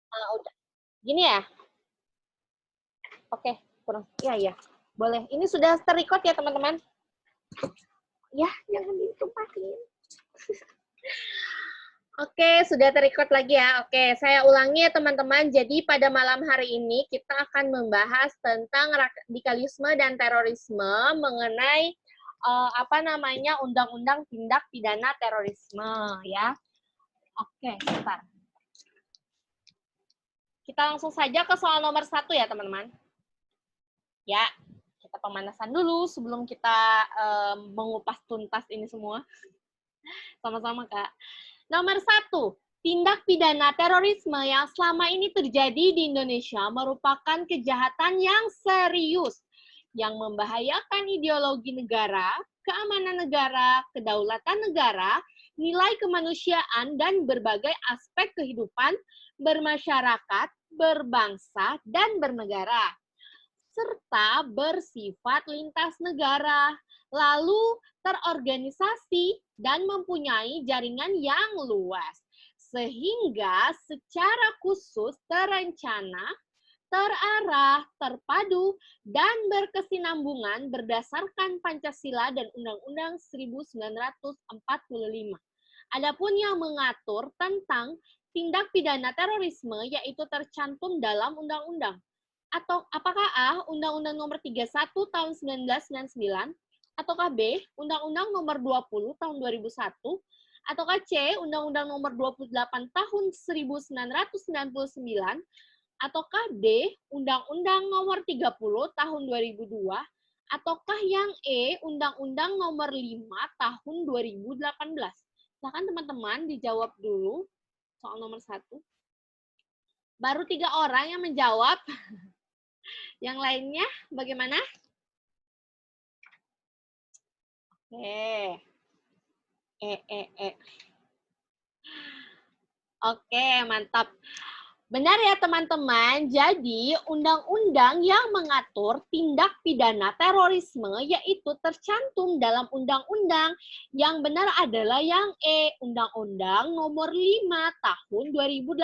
Udah. Gini ya? Oke, kurang. Iya, iya. Boleh. Ini sudah ter-record ya, teman-teman? Ya, jangan ditumpahin. Oke, sudah ter-record lagi ya. Oke, saya ulangi ya teman-teman. Jadi pada malam hari ini kita akan membahas tentang radikalisme dan terorisme mengenai undang-undang tindak pidana terorisme ya. Oke, sebentar. Kita langsung saja ke soal nomor 1 ya teman-teman. Ya, kita pemanasan dulu sebelum kita mengupas tuntas ini semua. Sama-sama Kak. Nomor 1, tindak pidana terorisme yang selama ini terjadi di Indonesia merupakan kejahatan yang serius yang membahayakan ideologi negara, keamanan negara, kedaulatan negara, nilai kemanusiaan, dan berbagai aspek kehidupan bermasyarakat, berbangsa, dan bernegara, serta bersifat lintas negara, lalu terorganisasi dan mempunyai jaringan yang luas, sehingga secara khusus terencana, terarah, terpadu, dan berkesinambungan berdasarkan Pancasila dan Undang-Undang 1945. Adapun yang mengatur tentang tindak pidana terorisme yaitu tercantum dalam undang-undang. Atau apakah A, Undang-Undang Nomor 31 Tahun 1999, ataukah B, Undang-Undang Nomor 20 Tahun 2001, ataukah C, Undang-Undang Nomor 28 Tahun 1999, ataukah D, Undang-Undang Nomor 30 Tahun 2002, ataukah yang E, Undang-Undang Nomor 5 Tahun 2018. Silakan teman-teman dijawab dulu soal nomor 1. Baru 3 orang yang menjawab. Yang lainnya bagaimana? Oke. Oke, mantap. Benar ya teman-teman, jadi undang-undang yang mengatur tindak pidana terorisme yaitu tercantum dalam undang-undang. Yang benar adalah yang E, Undang-Undang Nomor 5 Tahun 2018.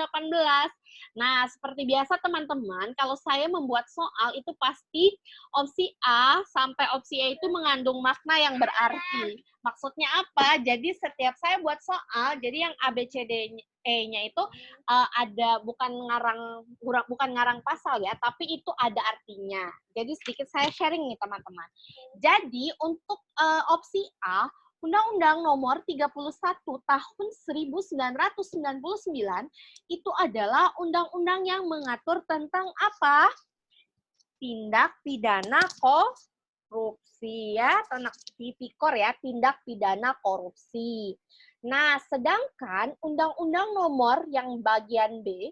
Nah, seperti biasa teman-teman, kalau saya membuat soal itu pasti opsi A sampai opsi E itu mengandung makna yang berarti. Maksudnya apa? Jadi setiap saya buat soal, jadi yang A, B, C, D, E-nya itu ada bukan ngarang pasal ya, tapi itu ada artinya. Jadi sedikit saya sharing nih teman-teman. Jadi untuk opsi A, Undang-Undang Nomor 31 Tahun 1999 itu adalah undang-undang yang mengatur tentang apa? Tindak pidana korupsi ya, tipikor ya, tindak pidana korupsi. Nah, sedangkan Undang-Undang Nomor yang bagian B,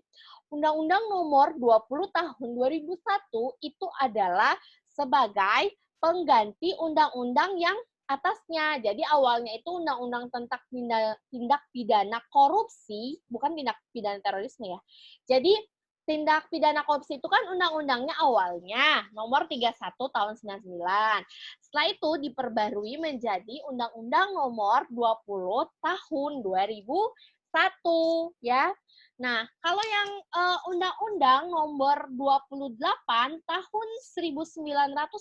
Undang-Undang Nomor 20 Tahun 2001 itu adalah sebagai pengganti undang-undang yang atasnya. Jadi awalnya itu undang-undang tentang tindak pidana korupsi, bukan tindak pidana terorisme ya. Jadi tindak pidana korupsi itu kan undang-undangnya awalnya nomor 31 tahun 99. Setelah itu diperbarui menjadi Undang-Undang Nomor 20 tahun 2001 ya. Nah, kalau yang Undang-Undang Nomor 28 tahun 1999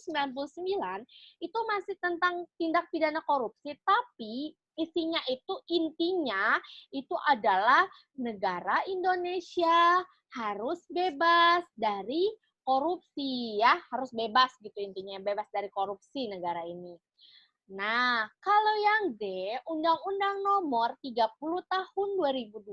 itu masih tentang tindak pidana korupsi, tapi isinya itu intinya itu adalah negara Indonesia harus bebas dari korupsi ya, harus bebas gitu intinya, bebas dari korupsi negara ini. Nah, kalau yang D, Undang-Undang Nomor 30 Tahun 2002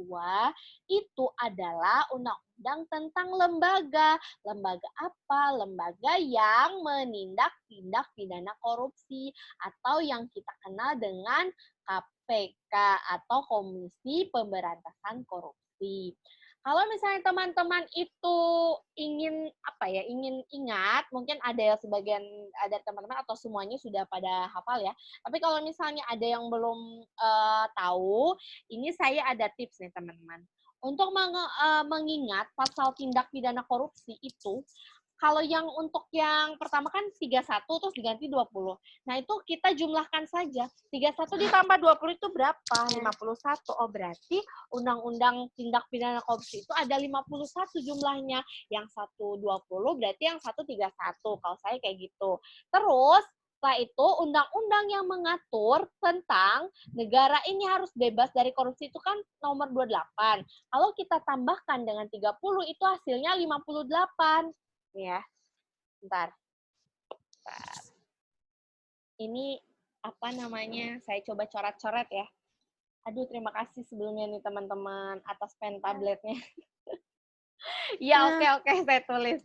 itu adalah undang-undang tentang lembaga. Lembaga apa? Lembaga yang menindak tindak pidana korupsi atau yang kita kenal dengan KPK atau Komisi Pemberantasan Korupsi. Kalau misalnya teman-teman itu ingin ingin ingat, mungkin ada sebagian ada teman-teman atau semuanya sudah pada hafal ya. Tapi kalau misalnya ada yang belum tahu, ini saya ada tips nih teman-teman. Untuk mengingat pasal tindak pidana korupsi itu kalau yang untuk yang pertama kan 31 terus diganti 20. Nah, itu kita jumlahkan saja. 31 ditambah 20 itu berapa? 51. Oh, berarti Undang-Undang Tindak Pidana Korupsi itu ada 51 jumlahnya. Yang satu 20 berarti yang satu 31. Kalau saya kayak gitu. Terus setelah itu, undang-undang yang mengatur tentang negara ini harus bebas dari korupsi itu kan nomor 28. Kalau kita tambahkan dengan 30, itu hasilnya 58. Ya, bentar. Ini apa namanya? Saya coba coret-coret ya. Aduh, terima kasih sebelumnya nih teman-teman atas pen tabletnya. Ya, oke, saya tulis.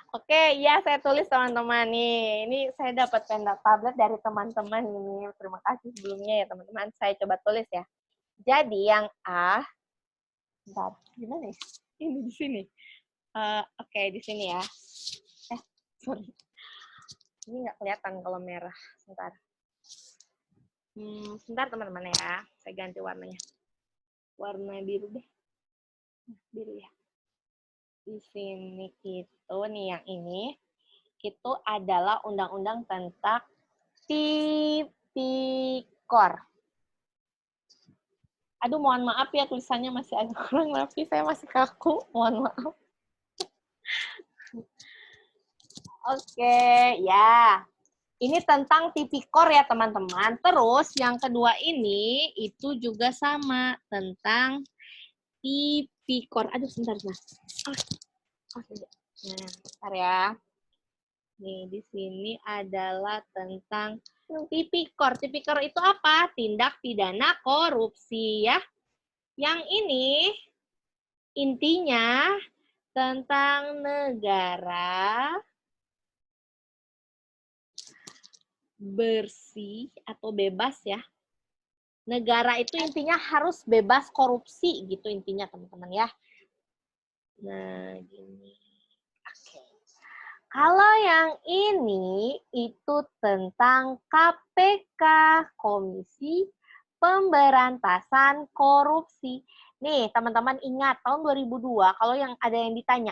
Oke, ya saya tulis teman-teman nih. Ini saya dapat pen tablet dari teman-teman ini. Terima kasih sebelumnya ya teman-teman. Saya coba tulis ya. Jadi yang A, bentar, gimana ya? Ini di sini. Oke, di sini ya. Sorry. Ini nggak kelihatan kalau merah. Sebentar. Sebentar teman-teman ya. Saya ganti warnanya. Warna biru deh. Biru ya. Di sini itu nih yang ini. Itu adalah undang-undang tentang tipikor. Aduh, mohon maaf ya tulisannya masih agak kurang rapi. Saya masih kaku. Mohon maaf. Oke, ya. Ini tentang tipikor ya teman-teman. Terus yang kedua ini itu juga sama tentang tipikor. Aduh, sebentar mas. Nah, bentar ya. Nih di sini adalah tentang tipikor. Tipikor itu apa? Tindak pidana korupsi ya. Yang ini intinya tentang negara bersih atau bebas ya. Negara itu intinya harus bebas korupsi gitu intinya teman-teman ya. Nah, gini. Oke. Kalau yang ini itu tentang KPK, Komisi Pemberantasan Korupsi. Nih, teman-teman ingat tahun 2002 kalau yang ada yang ditanya,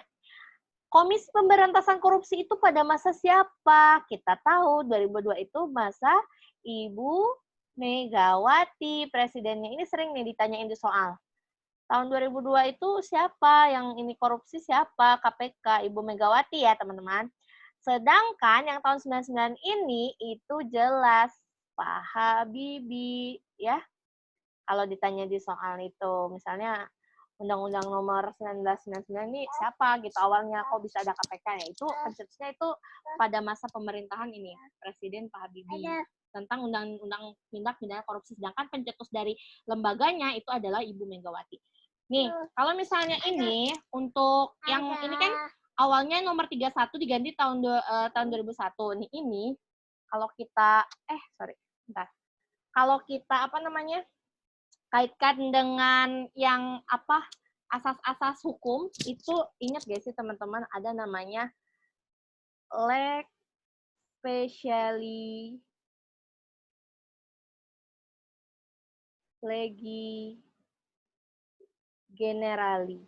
Komisi Pemberantasan Korupsi itu pada masa siapa? Kita tahu 2002 itu masa Ibu Megawati, presidennya. Ini sering nih ditanyain di soal. Tahun 2002 itu siapa yang ini korupsi siapa? KPK, Ibu Megawati ya teman-teman. Sedangkan yang tahun 99 ini itu jelas Pak Habibie ya. Kalau ditanya di soal itu, misalnya Undang-Undang nomor 1999 ini siapa gitu awalnya kok bisa ada KPK ya itu pencetusnya itu pada masa pemerintahan ini Presiden Pak Habibie tentang undang-undang tindak pidana korupsi sedangkan pencetus dari lembaganya itu adalah Ibu Megawati. Nih, kalau misalnya ini untuk yang ini kan awalnya nomor 31 diganti tahun 2001. Nih ini kalau kita bentar. Kalau kita apa namanya? Kaitkan dengan yang apa asas-asas hukum itu ingat gak sih teman-teman ada namanya lex specialis legi generali.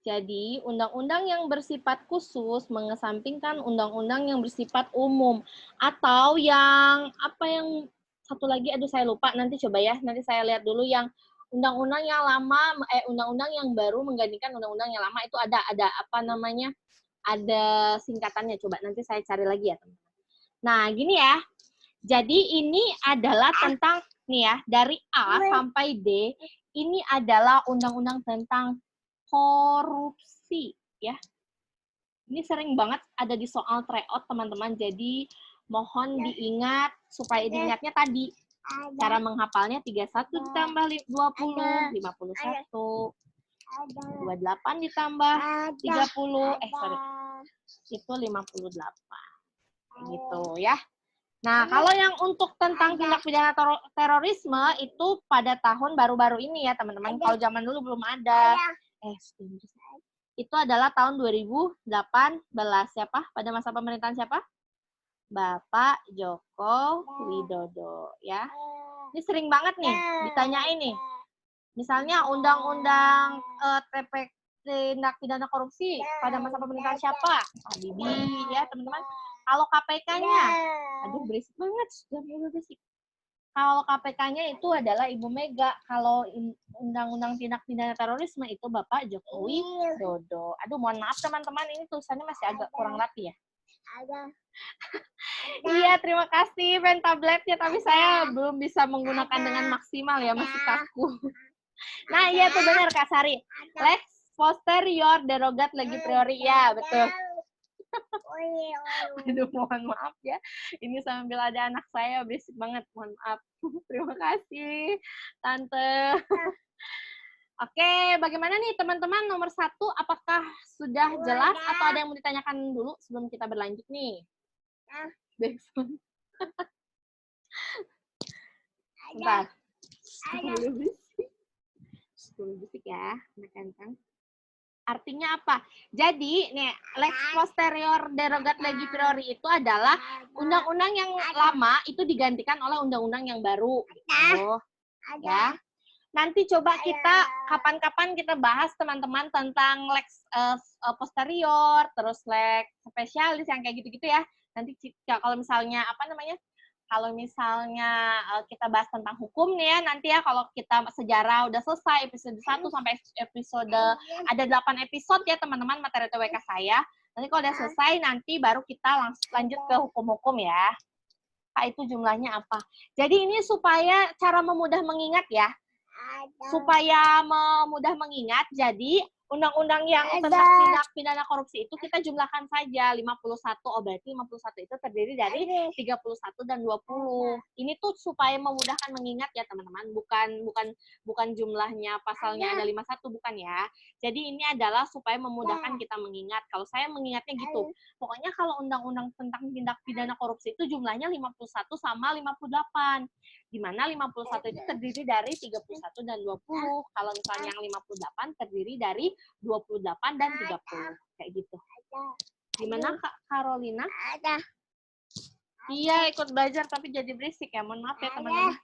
Jadi undang-undang yang bersifat khusus mengesampingkan undang-undang yang bersifat umum atau yang apa yang satu lagi aduh saya lupa nanti coba ya nanti saya lihat dulu yang undang-undang yang lama undang-undang yang baru menggantikan undang-undang yang lama itu ada apa namanya ada singkatannya coba nanti saya cari lagi ya teman-teman. Nah gini ya jadi ini adalah tentang nih ya dari A sampai D ini adalah undang-undang tentang korupsi ya. Ini sering banget ada di soal tryout teman-teman. Jadi mohon diingat supaya diingatnya tadi. Cara menghafalnya 31 ditambah 20, 51. 28 ditambah 30, itu 58. Gitu ya. Nah, kalau yang untuk tentang tindak pidana terorisme itu pada tahun baru-baru ini ya, teman-teman. Kalau zaman dulu belum ada. Itu adalah tahun 2018. Siapa? Pada masa pemerintahan siapa? Bapak Joko Widodo ya. Ini sering banget nih ditanyain nih. Misalnya undang-undang tindak pidana korupsi pada masa pemerintahan siapa? Habibie ya teman-teman. Kalau KPK-nya, aduh berisik banget, sudah mulai berisik. Kalau KPK-nya itu adalah Ibu Mega. Kalau Undang-Undang Tindak Pidana Terorisme itu Bapak Jokowi Dodo. Aduh, mohon maaf teman-teman, ini tulisannya masih agak kurang rapi ya. Iya, terima kasih pen tabletnya, tapi saya belum bisa menggunakan dengan maksimal ya, masih kaku. Nah, iya tuh benar Kak Sari. Lex posterior derogat legi priori, ya betul. Aduh, mohon maaf ya. Ini sambil ada anak saya berisik banget. Mohon maaf. Terima kasih, Tante. Oke, bagaimana nih teman-teman nomor 1? Apakah sudah jelas atau ada yang mau ditanyakan dulu sebelum kita berlanjut nih? Backsound. Bentar. Sebelum bisik ya, anak-anak. Artinya apa? Jadi, nih, lex posterior derogat legi priori itu adalah undang-undang yang lama itu digantikan oleh undang-undang yang baru. Oh, ya. Nanti coba kita kapan-kapan kita bahas teman-teman tentang lex posterior, terus lex spesialis yang kayak gitu-gitu ya. Nanti kalau misalnya apa namanya? Kalau misalnya kita bahas tentang hukum nih ya, nanti ya kalau kita sejarah udah selesai episode 1 sampai episode, ada 8 episode ya teman-teman materi TWK saya. Nanti kalau udah selesai, nanti baru kita lanjut ke hukum-hukum ya. Kak, itu jumlahnya apa? Jadi ini supaya cara memudah mengingat ya. Supaya memudah mengingat, jadi undang-undang yang tentang tindak pidana korupsi itu kita jumlahkan saja 51. Oh, berarti 51 itu terdiri dari 31 dan 20. Ini tuh supaya memudahkan mengingat ya, teman-teman. Bukan jumlahnya pasalnya ada 51, bukan ya. Jadi ini adalah supaya memudahkan kita mengingat. Kalau saya mengingatnya gitu. Pokoknya kalau undang-undang tentang tindak pidana korupsi itu jumlahnya 51 sama 58. Di mana 51 itu terdiri dari 31 dan 20. Kalau misalnya yang 58 terdiri dari 28 dan 30. Kayak gitu. Gimana Kak Carolina? Iya, ikut belajar tapi jadi berisik ya. Mohon maaf ya teman-teman.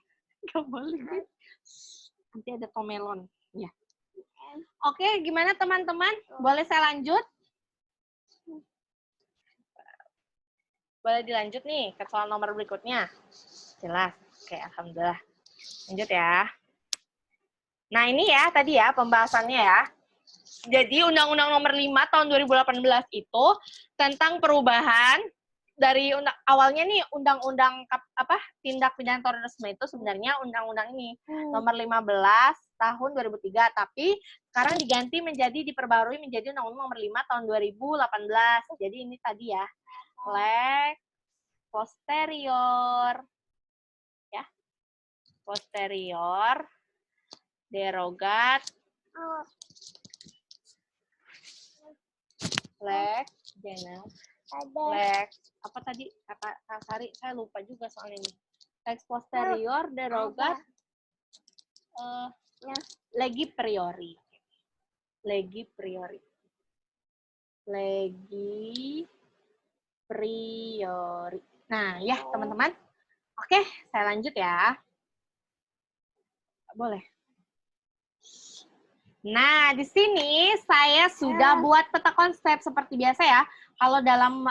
Gak boleh. Nanti ada tomelon. Ya. Oke, gimana teman-teman? Boleh saya lanjut? Boleh dilanjut nih ke soal nomor berikutnya. Jelas. Oke, alhamdulillah. Lanjut ya. Nah, ini ya tadi ya pembahasannya ya. Jadi Undang-Undang Nomor 5 Tahun 2018 itu tentang perubahan dari awalnya nih Undang-Undang tindak pidana terorisme itu sebenarnya undang-undang ini Nomor 15 Tahun 2003, tapi sekarang diganti menjadi diperbarui menjadi Undang-Undang Nomor 5 Tahun 2018. Jadi ini tadi ya. Lex posterior posterior derogat lex lex apa tadi kata Kak Sari, saya lupa juga soal ini. Lex posterior derogat legi priori nah ya teman-teman. Oke, saya lanjut ya. Boleh. Nah, di sini saya sudah buat peta konsep seperti biasa ya. Kalau dalam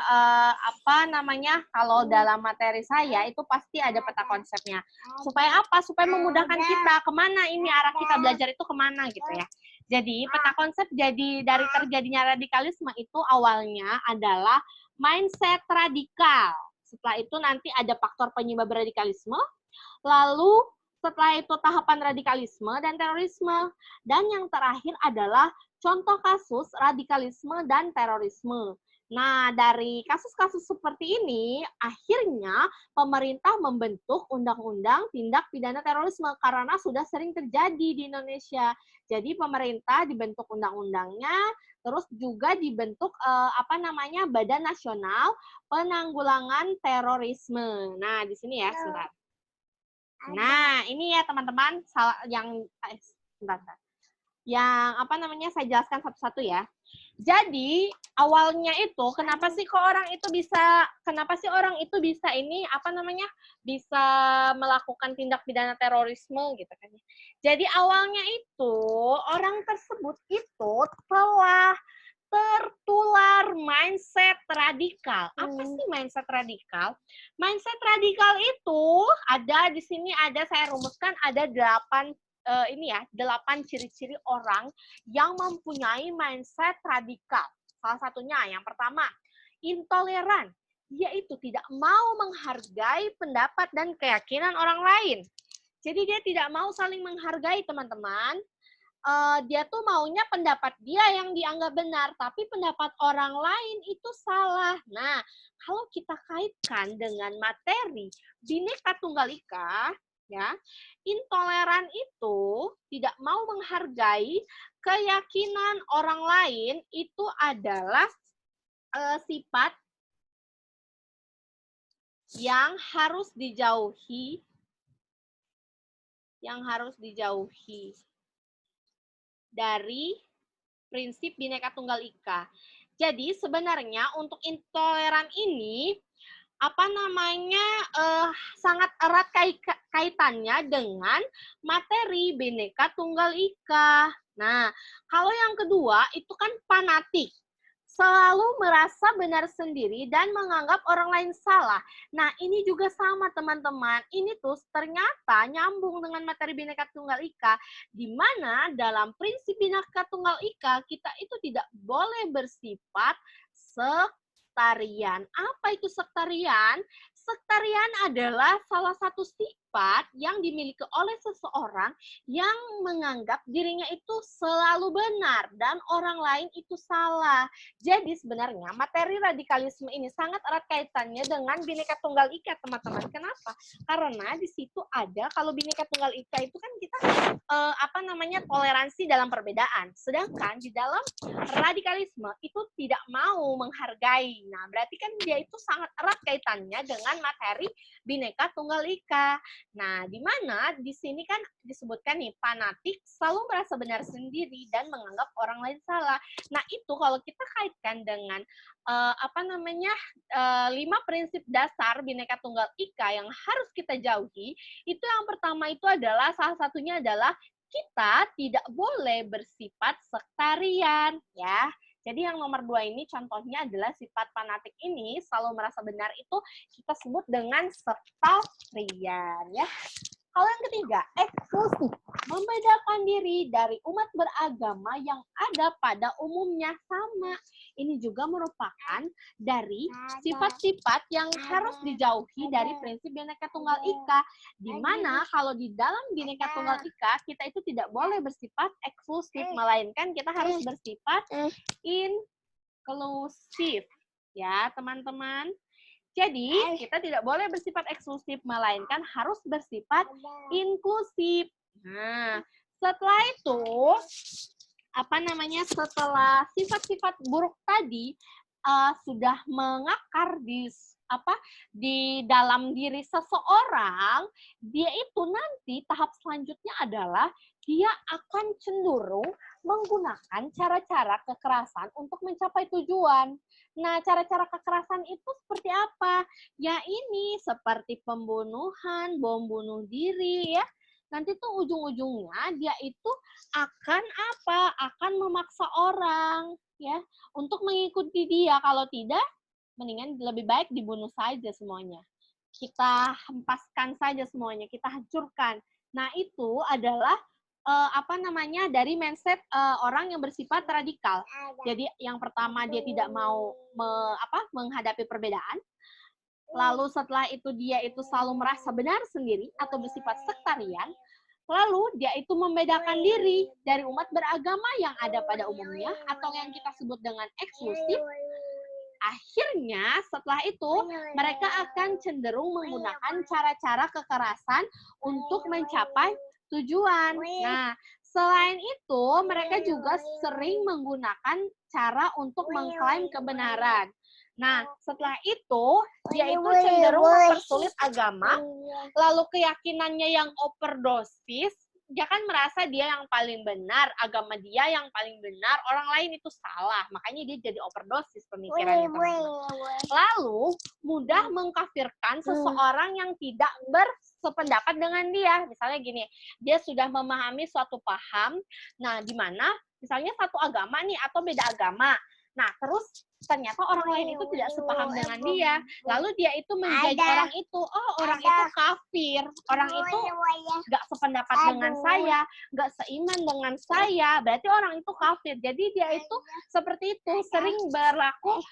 kalau dalam materi saya itu pasti ada peta konsepnya. Supaya apa? Supaya memudahkan kita kemana ini arah kita belajar itu kemana gitu ya. Jadi peta konsep jadi dari terjadinya radikalisme itu awalnya adalah mindset radikal. Setelah itu nanti ada faktor penyebab radikalisme. Lalu setelah itu tahapan radikalisme dan terorisme. Dan yang terakhir adalah contoh kasus radikalisme dan terorisme. Nah, dari kasus-kasus seperti ini, akhirnya pemerintah membentuk Undang-Undang Tindak Pidana Terorisme karena sudah sering terjadi di Indonesia. Jadi pemerintah dibentuk undang-undangnya, terus juga dibentuk Badan Nasional Penanggulangan Terorisme. Nah, di sini ya, sebentar. Nah, ini ya teman-teman yang saya jelaskan satu-satu ya. Jadi awalnya itu kenapa sih orang itu bisa ini apa namanya bisa melakukan tindak pidana terorisme gitu kan? Jadi awalnya itu orang tersebut itu telah tertular mindset radikal. Apa sih mindset radikal? Mindset radikal itu ada di sini saya rumuskan ada 8 ciri-ciri orang yang mempunyai mindset radikal. Salah satunya yang pertama, intoleran. Yaitu tidak mau menghargai pendapat dan keyakinan orang lain. Jadi dia tidak mau saling menghargai, teman-teman. Dia tuh maunya pendapat dia yang dianggap benar, tapi pendapat orang lain itu salah. Nah, kalau kita kaitkan dengan materi Bhinneka Tunggal Ika, ya, intoleran itu tidak mau menghargai keyakinan orang lain itu adalah sifat yang harus dijauhi, dari prinsip Bhinneka Tunggal Ika. Jadi sebenarnya untuk intoleran ini sangat erat kaitannya dengan materi Bhinneka Tunggal Ika. Nah, kalau yang kedua itu kan fanatik. Selalu merasa benar sendiri dan menganggap orang lain salah. Nah, ini juga sama teman-teman. Ini tuh ternyata nyambung dengan materi Bhinneka Tunggal Ika, di mana dalam prinsip Bhinneka Tunggal Ika kita itu tidak boleh bersifat sektarian. Apa itu sektarian? Sektarian adalah salah satu sifat yang dimiliki oleh seseorang yang menganggap dirinya itu selalu benar dan orang lain itu salah. Jadi sebenarnya materi radikalisme ini sangat erat kaitannya dengan Bhinneka Tunggal Ika, teman-teman. Kenapa? Karena di situ ada, kalau Bhinneka Tunggal Ika itu kan kita toleransi dalam perbedaan. Sedangkan di dalam radikalisme itu tidak mau menghargai. Nah, berarti kan dia itu sangat erat kaitannya dengan materi Bhinneka Tunggal Ika. Nah, di mana di sini kan disebutkan nih, fanatik selalu merasa benar sendiri dan menganggap orang lain salah. Nah, itu kalau kita kaitkan dengan 5 prinsip dasar Bhinneka Tunggal Ika yang harus kita jauhi, itu yang pertama itu adalah salah satunya adalah kita tidak boleh bersifat sektarian, ya. Jadi yang nomor 2 ini contohnya adalah sifat fanatik ini selalu merasa benar, itu kita sebut dengan sektarian, ya. Kalau yang ketiga, eksklusif, membedakan diri dari umat beragama yang ada pada umumnya. Sama, ini juga merupakan dari sifat-sifat yang harus dijauhi dari prinsip Bhinneka Tunggal Ika, di mana kalau di dalam Bhinneka Tunggal Ika kita itu tidak boleh bersifat eksklusif, melainkan kita harus bersifat inklusif, ya teman-teman. Jadi, kita tidak boleh bersifat eksklusif, melainkan harus bersifat inklusif. Nah, setelah itu, setelah sifat-sifat buruk tadi sudah mengakar di dalam diri seseorang, dia itu nanti tahap selanjutnya adalah dia akan cenderung menggunakan cara-cara kekerasan untuk mencapai tujuan. Nah, cara-cara kekerasan itu seperti apa? Ya ini, seperti pembunuhan, bom bunuh diri, ya. Nanti tuh ujung-ujungnya dia itu akan memaksa orang, ya, untuk mengikuti dia. Kalau tidak, mendingan lebih baik dibunuh saja semuanya. Kita hempaskan saja semuanya, kita hancurkan. Nah, itu adalah dari mindset orang yang bersifat radikal. Jadi yang pertama dia tidak mau menghadapi perbedaan. Lalu setelah itu dia itu selalu merasa benar sendiri atau bersifat sektarian. Lalu dia itu membedakan diri dari umat beragama yang ada pada umumnya atau yang kita sebut dengan eksklusif. Akhirnya setelah itu mereka akan cenderung menggunakan cara-cara kekerasan untuk mencapai tujuan. Nah, selain itu mereka juga sering menggunakan cara untuk mengklaim kebenaran. Nah, setelah itu dia itu cenderung mempersulit agama, lalu keyakinannya yang overdosis dia kan merasa dia yang paling benar, agama dia yang paling benar, orang lain itu salah. Makanya dia jadi overdosis pemikirannya, teman-teman. Lalu mudah mengkafirkan seseorang yang tidak bersependapat dengan dia. Misalnya gini, dia sudah memahami suatu paham, nah di mana misalnya satu agama nih atau beda agama. Nah, terus ternyata orang lain itu tidak sepaham dengan dia. Lalu dia itu menjadi orang itu, oh orang itu kafir, orang itu nggak sependapat dengan saya, nggak seiman dengan saya, berarti orang itu kafir. Jadi dia itu seperti itu, sering berlaku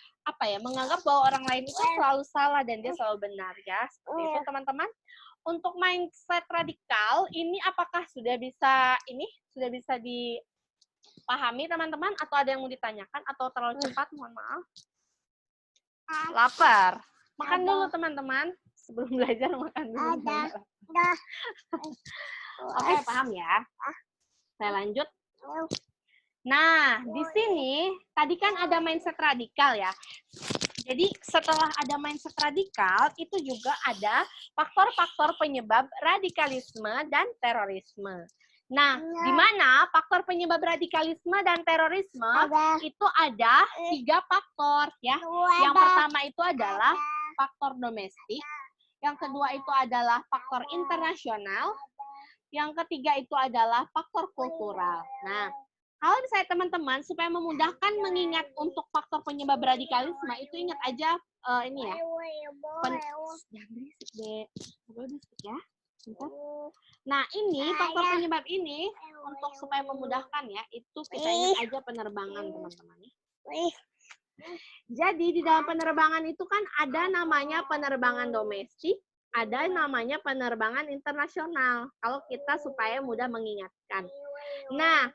menganggap bahwa orang lain itu selalu salah dan dia selalu benar ya. Seperti itu teman-teman. Untuk mindset radikal ini apakah sudah bisa dipahami teman-teman, atau ada yang mau ditanyakan atau terlalu cepat? Mohon maaf. Lapar. Makan dulu teman-teman. Sebelum belajar makan dulu. Oke, paham ya? Saya lanjut. Nah, di sini tadi kan ada mindset radikal ya. Jadi setelah ada mindset radikal, itu juga ada faktor-faktor penyebab radikalisme dan terorisme. Nah, di mana faktor penyebab radikalisme dan terorisme itu ada 3 faktor ya. Yang pertama itu adalah faktor domestik, yang kedua itu adalah faktor internasional, yang ketiga itu adalah faktor kultural. Nah, kalau misalnya teman-teman supaya memudahkan mengingat untuk faktor penyebab radikalisme itu ingat aja ini ya. Jangan berisik deh. Berisik ya. Nah, ini faktor penyebab ini untuk supaya memudahkan ya, itu kita ingat aja penerbangan teman-teman ya. Jadi di dalam penerbangan itu kan ada namanya penerbangan domestik, ada namanya penerbangan internasional. Kalau kita supaya mudah mengingatkan. Nah,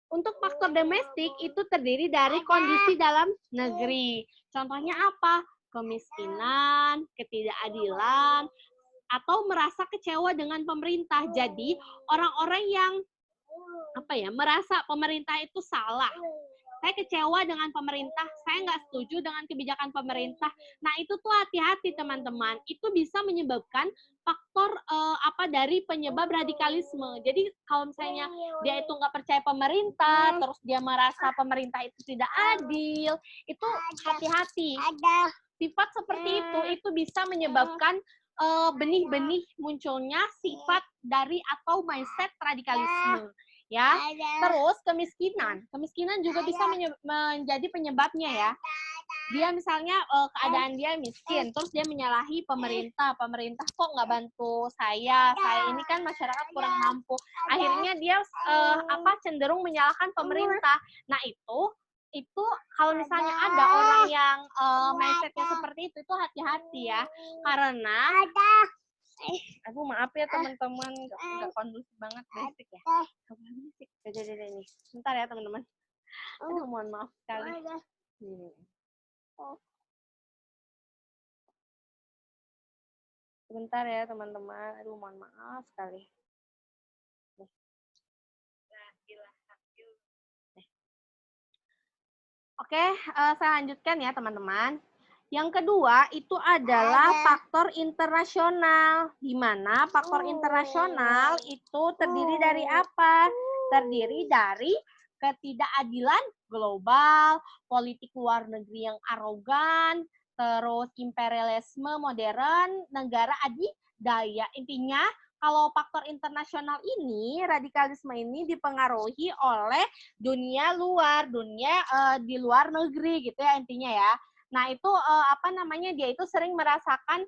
untuk faktor domestik itu terdiri dari kondisi dalam negeri. Contohnya apa? Kemiskinan, ketidakadilan, atau merasa kecewa dengan pemerintah. Jadi orang-orang yang merasa pemerintah itu salah. Saya kecewa dengan pemerintah, saya nggak setuju dengan kebijakan pemerintah. Nah, itu tuh hati-hati teman-teman. Itu bisa menyebabkan faktor dari penyebab radikalisme. Jadi kalau misalnya dia itu nggak percaya pemerintah, terus dia merasa pemerintah itu tidak adil, itu hati-hati. Sifat seperti itu bisa menyebabkan benih-benih munculnya sifat dari atau mindset radikalisme. Ya, terus kemiskinan juga bisa menjadi penyebabnya ya. Dia misalnya keadaan dia miskin, terus dia menyalahi pemerintah kok nggak bantu saya ini kan masyarakat kurang mampu. Akhirnya dia cenderung menyalahkan pemerintah. Nah itu kalau misalnya ada orang yang mindsetnya seperti itu hati-hati ya, karena aku maaf ya teman-teman, nggak kondusif banget basic ya. Berisik. Jadi nih. Bentar ya teman-teman. Aduh, mohon maaf sekali. Sebentar ya teman-teman. Aduh, mohon maaf sekali. Oke, saya lanjutkan ya teman-teman. Yang kedua itu adalah faktor internasional. Di mana faktor internasional itu terdiri dari apa? Terdiri dari ketidakadilan global, politik luar negeri yang arogan, terus imperialisme modern, negara adidaya. Intinya kalau faktor internasional ini, radikalisme ini dipengaruhi oleh dunia luar, di luar negeri gitu ya intinya ya. Nah, itu dia itu sering merasakan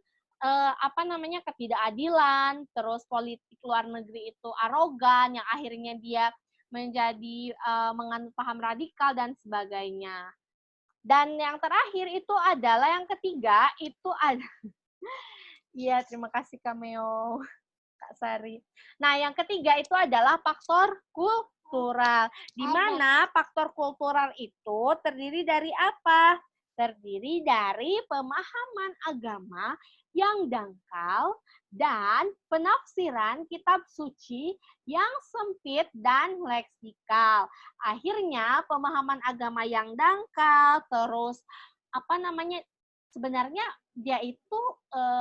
ketidakadilan, terus politik luar negeri itu arogan yang akhirnya dia menjadi menganut paham radikal dan sebagainya. Dan yang terakhir itu adalah yang ketiga itu ada Iya, terima kasih Cameo Kak Sari. Nah, yang ketiga itu adalah faktor kultural. Di mana faktor kultural itu terdiri dari apa? Terdiri dari pemahaman agama yang dangkal dan penafsiran kitab suci yang sempit dan leksikal. Akhirnya pemahaman agama yang dangkal, terus sebenarnya dia itu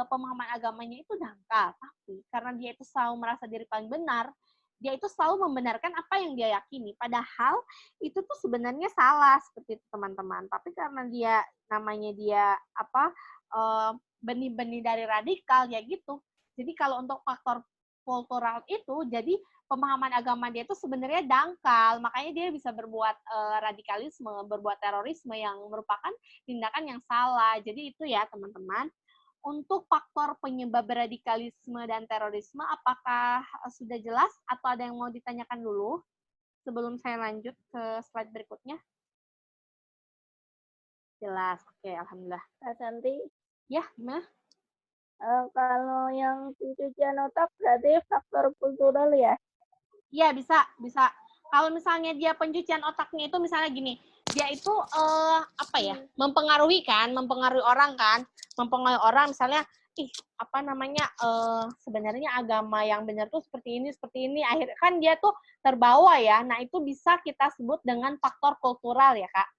pemahaman agamanya itu dangkal, tapi karena dia itu selalu merasa diri paling benar, dia itu selalu membenarkan apa yang dia yakini. Padahal itu tuh sebenarnya salah seperti itu teman-teman. Tapi karena dia namanya dia benih-benih dari radikal ya gitu. Jadi kalau untuk faktor kultural itu, jadi pemahaman agama dia itu sebenarnya dangkal. Makanya dia bisa berbuat radikalisme, berbuat terorisme yang merupakan tindakan yang salah. Jadi itu ya teman-teman. Untuk faktor penyebab radikalisme dan terorisme, apakah sudah jelas atau ada yang mau ditanyakan dulu sebelum saya lanjut ke slide berikutnya? Jelas, oke, alhamdulillah. Kak Santi, Ya, gimana? kalau yang pencucian otak berarti faktor kultural ya? Iya, bisa. Kalau misalnya dia pencucian otaknya itu misalnya gini, dia itu mempengaruhi orang kan, mempengaruhi orang misalnya sebenarnya agama yang benar tuh seperti ini, akhirnya kan dia tuh terbawa ya. Nah, itu bisa kita sebut dengan faktor kultural ya, Kak.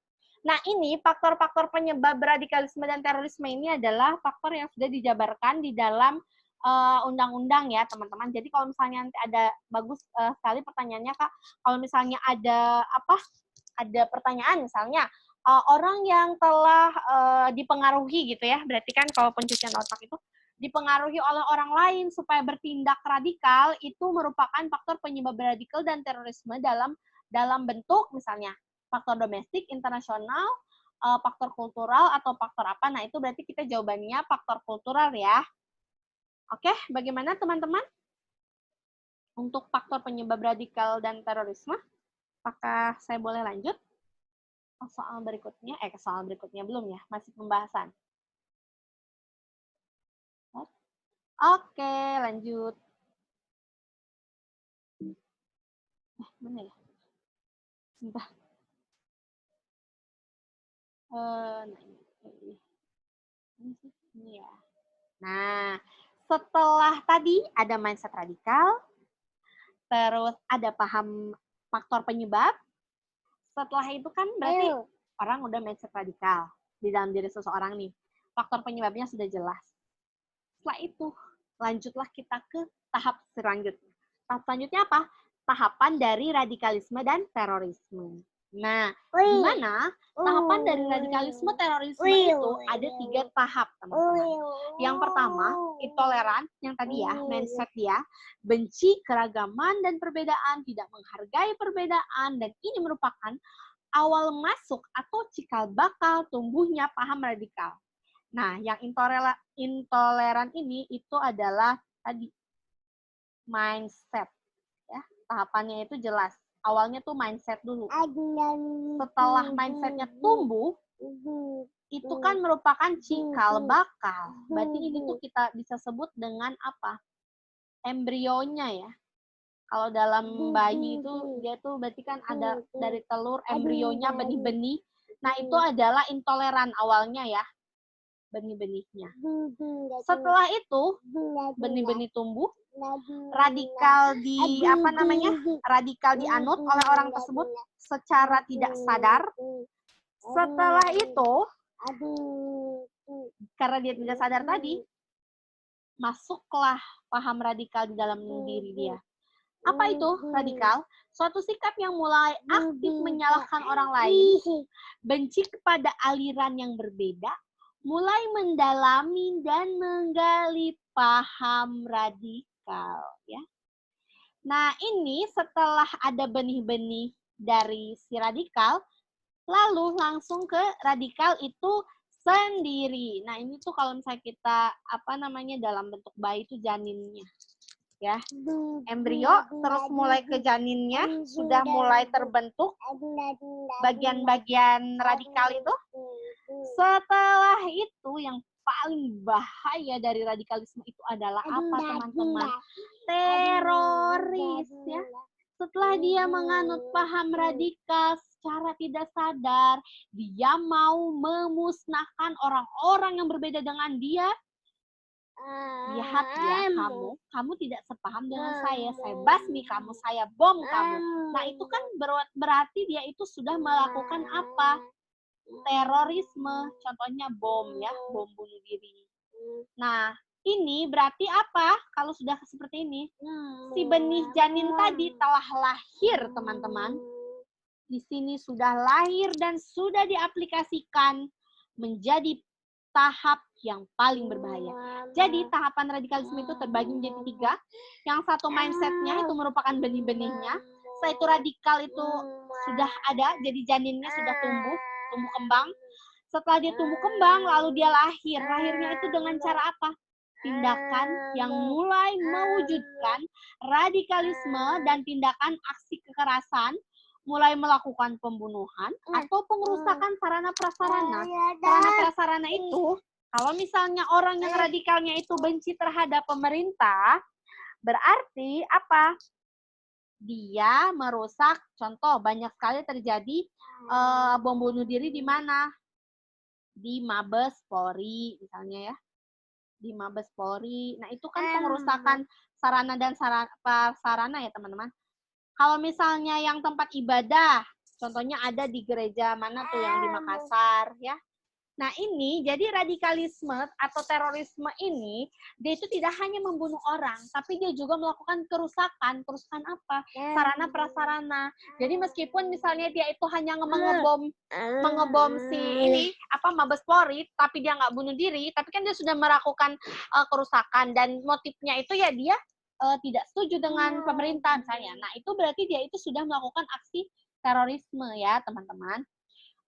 Nah, ini faktor-faktor penyebab radikalisme dan terorisme ini adalah faktor yang sudah dijabarkan di dalam undang-undang ya, teman-teman. Jadi kalau misalnya nanti ada bagus sekali pertanyaannya, Kak. Kalau misalnya ada pertanyaan misalnya orang yang telah dipengaruhi gitu ya, berarti kan kalau pencucian otak itu dipengaruhi oleh orang lain supaya bertindak radikal, itu merupakan faktor penyebab radikal dan terorisme dalam bentuk misalnya faktor domestik, internasional, faktor kultural, atau faktor apa. Nah, itu berarti kita jawabannya faktor kultural ya. Oke, bagaimana teman-teman? Untuk faktor penyebab radikal dan terorisme, apakah saya boleh lanjut? Soal berikutnya belum ya, masih pembahasan. Oke, lanjut. Mana ya? Sebentar. Ini ya. Nah, setelah tadi ada mindset radikal, terus ada paham faktor penyebab. Setelah itu kan berarti orang udah mindset radikal di dalam diri seseorang nih. Faktor penyebabnya sudah jelas. Setelah itu, lanjutlah kita ke tahap selanjutnya. Tahap selanjutnya apa? Tahapan dari radikalisme dan terorisme. Nah, gimana tahapan dari radikalisme terorisme itu ada 3 tahap, teman-teman. Yang pertama, intoleran, yang tadi ya, mindset dia, benci keragaman dan perbedaan, tidak menghargai perbedaan, dan ini merupakan awal masuk atau cikal bakal tumbuhnya paham radikal. Nah, yang intoleran ini itu adalah tadi mindset, ya. Tahapannya itu jelas. Awalnya tuh mindset dulu. Setelah mindsetnya tumbuh, itu kan merupakan cikal bakal. Berarti ini tuh kita bisa sebut dengan apa? Embrionya ya. Kalau dalam bayi itu dia tuh berarti kan ada dari telur, embrionya, benih-benih. Nah, itu adalah intoleran awalnya ya. Benih-benihnya. Setelah itu benih-benih tumbuh, radikal dianut oleh orang tersebut secara tidak sadar. Setelah itu, karena dia tidak sadar tadi, masuklah paham radikal di dalam diri dia. Apa itu radikal? Suatu sikap yang mulai aktif menyalahkan orang lain, benci kepada aliran yang berbeda, mulai mendalami dan menggali paham radikal ya. Nah, ini setelah ada benih-benih dari si radikal, lalu langsung ke radikal itu sendiri. Nah, ini tuh kalau misalnya kita dalam bentuk bayi itu janinnya. Ya, embrio terus mulai ke janinnya, sudah mulai terbentuk bagian-bagian radikal itu. Setelah itu yang paling bahaya dari radikalisme itu adalah apa, teman-teman? Teroris ya. Setelah dia menganut paham radikal secara tidak sadar, dia mau memusnahkan orang-orang yang berbeda dengan dia. Lihat ya, kamu tidak sepaham dengan saya basmi kamu, saya bom kamu. Nah, itu kan berarti dia itu sudah melakukan apa? Terorisme, contohnya bom ya, bom bunuh diri. Nah, Ini berarti apa kalau sudah seperti ini? Si benih janin tadi telah lahir, teman-teman. Di sini sudah lahir dan sudah diaplikasikan menjadi tahap yang paling berbahaya. Jadi tahapan radikalisme itu terbagi menjadi 3. Yang satu mindsetnya itu merupakan benih-benihnya. Setelah itu radikal itu sudah ada, jadi janinnya sudah tumbuh kembang. Setelah dia tumbuh kembang, lalu dia lahir. Lahirnya itu dengan cara apa? Tindakan yang mulai mewujudkan radikalisme dan tindakan aksi kekerasan, mulai melakukan pembunuhan atau pengerusakan sarana prasarana. Sarana prasarana itu, kalau misalnya orang yang radikalnya itu benci terhadap pemerintah, berarti apa? Dia merusak, contoh banyak sekali terjadi bom bunuh diri di mana? Di Mabes Polri misalnya ya. Di Mabes Polri. Nah, itu kan pengerusakan sarana dan sarana ya, teman-teman. Kalau misalnya yang tempat ibadah, contohnya ada di gereja mana tuh yang di Makassar ya. Nah, ini jadi radikalisme atau terorisme ini dia itu tidak hanya membunuh orang, tapi dia juga melakukan kerusakan. Kerusakan apa? Sarana prasarana. Jadi meskipun misalnya dia itu hanya mengebom si ini apa Mabes Polri, tapi dia nggak bunuh diri, tapi kan dia sudah melakukan kerusakan dan motifnya itu ya dia tidak setuju dengan pemerintah misalnya. Nah, itu berarti dia itu sudah melakukan aksi terorisme ya, teman-teman.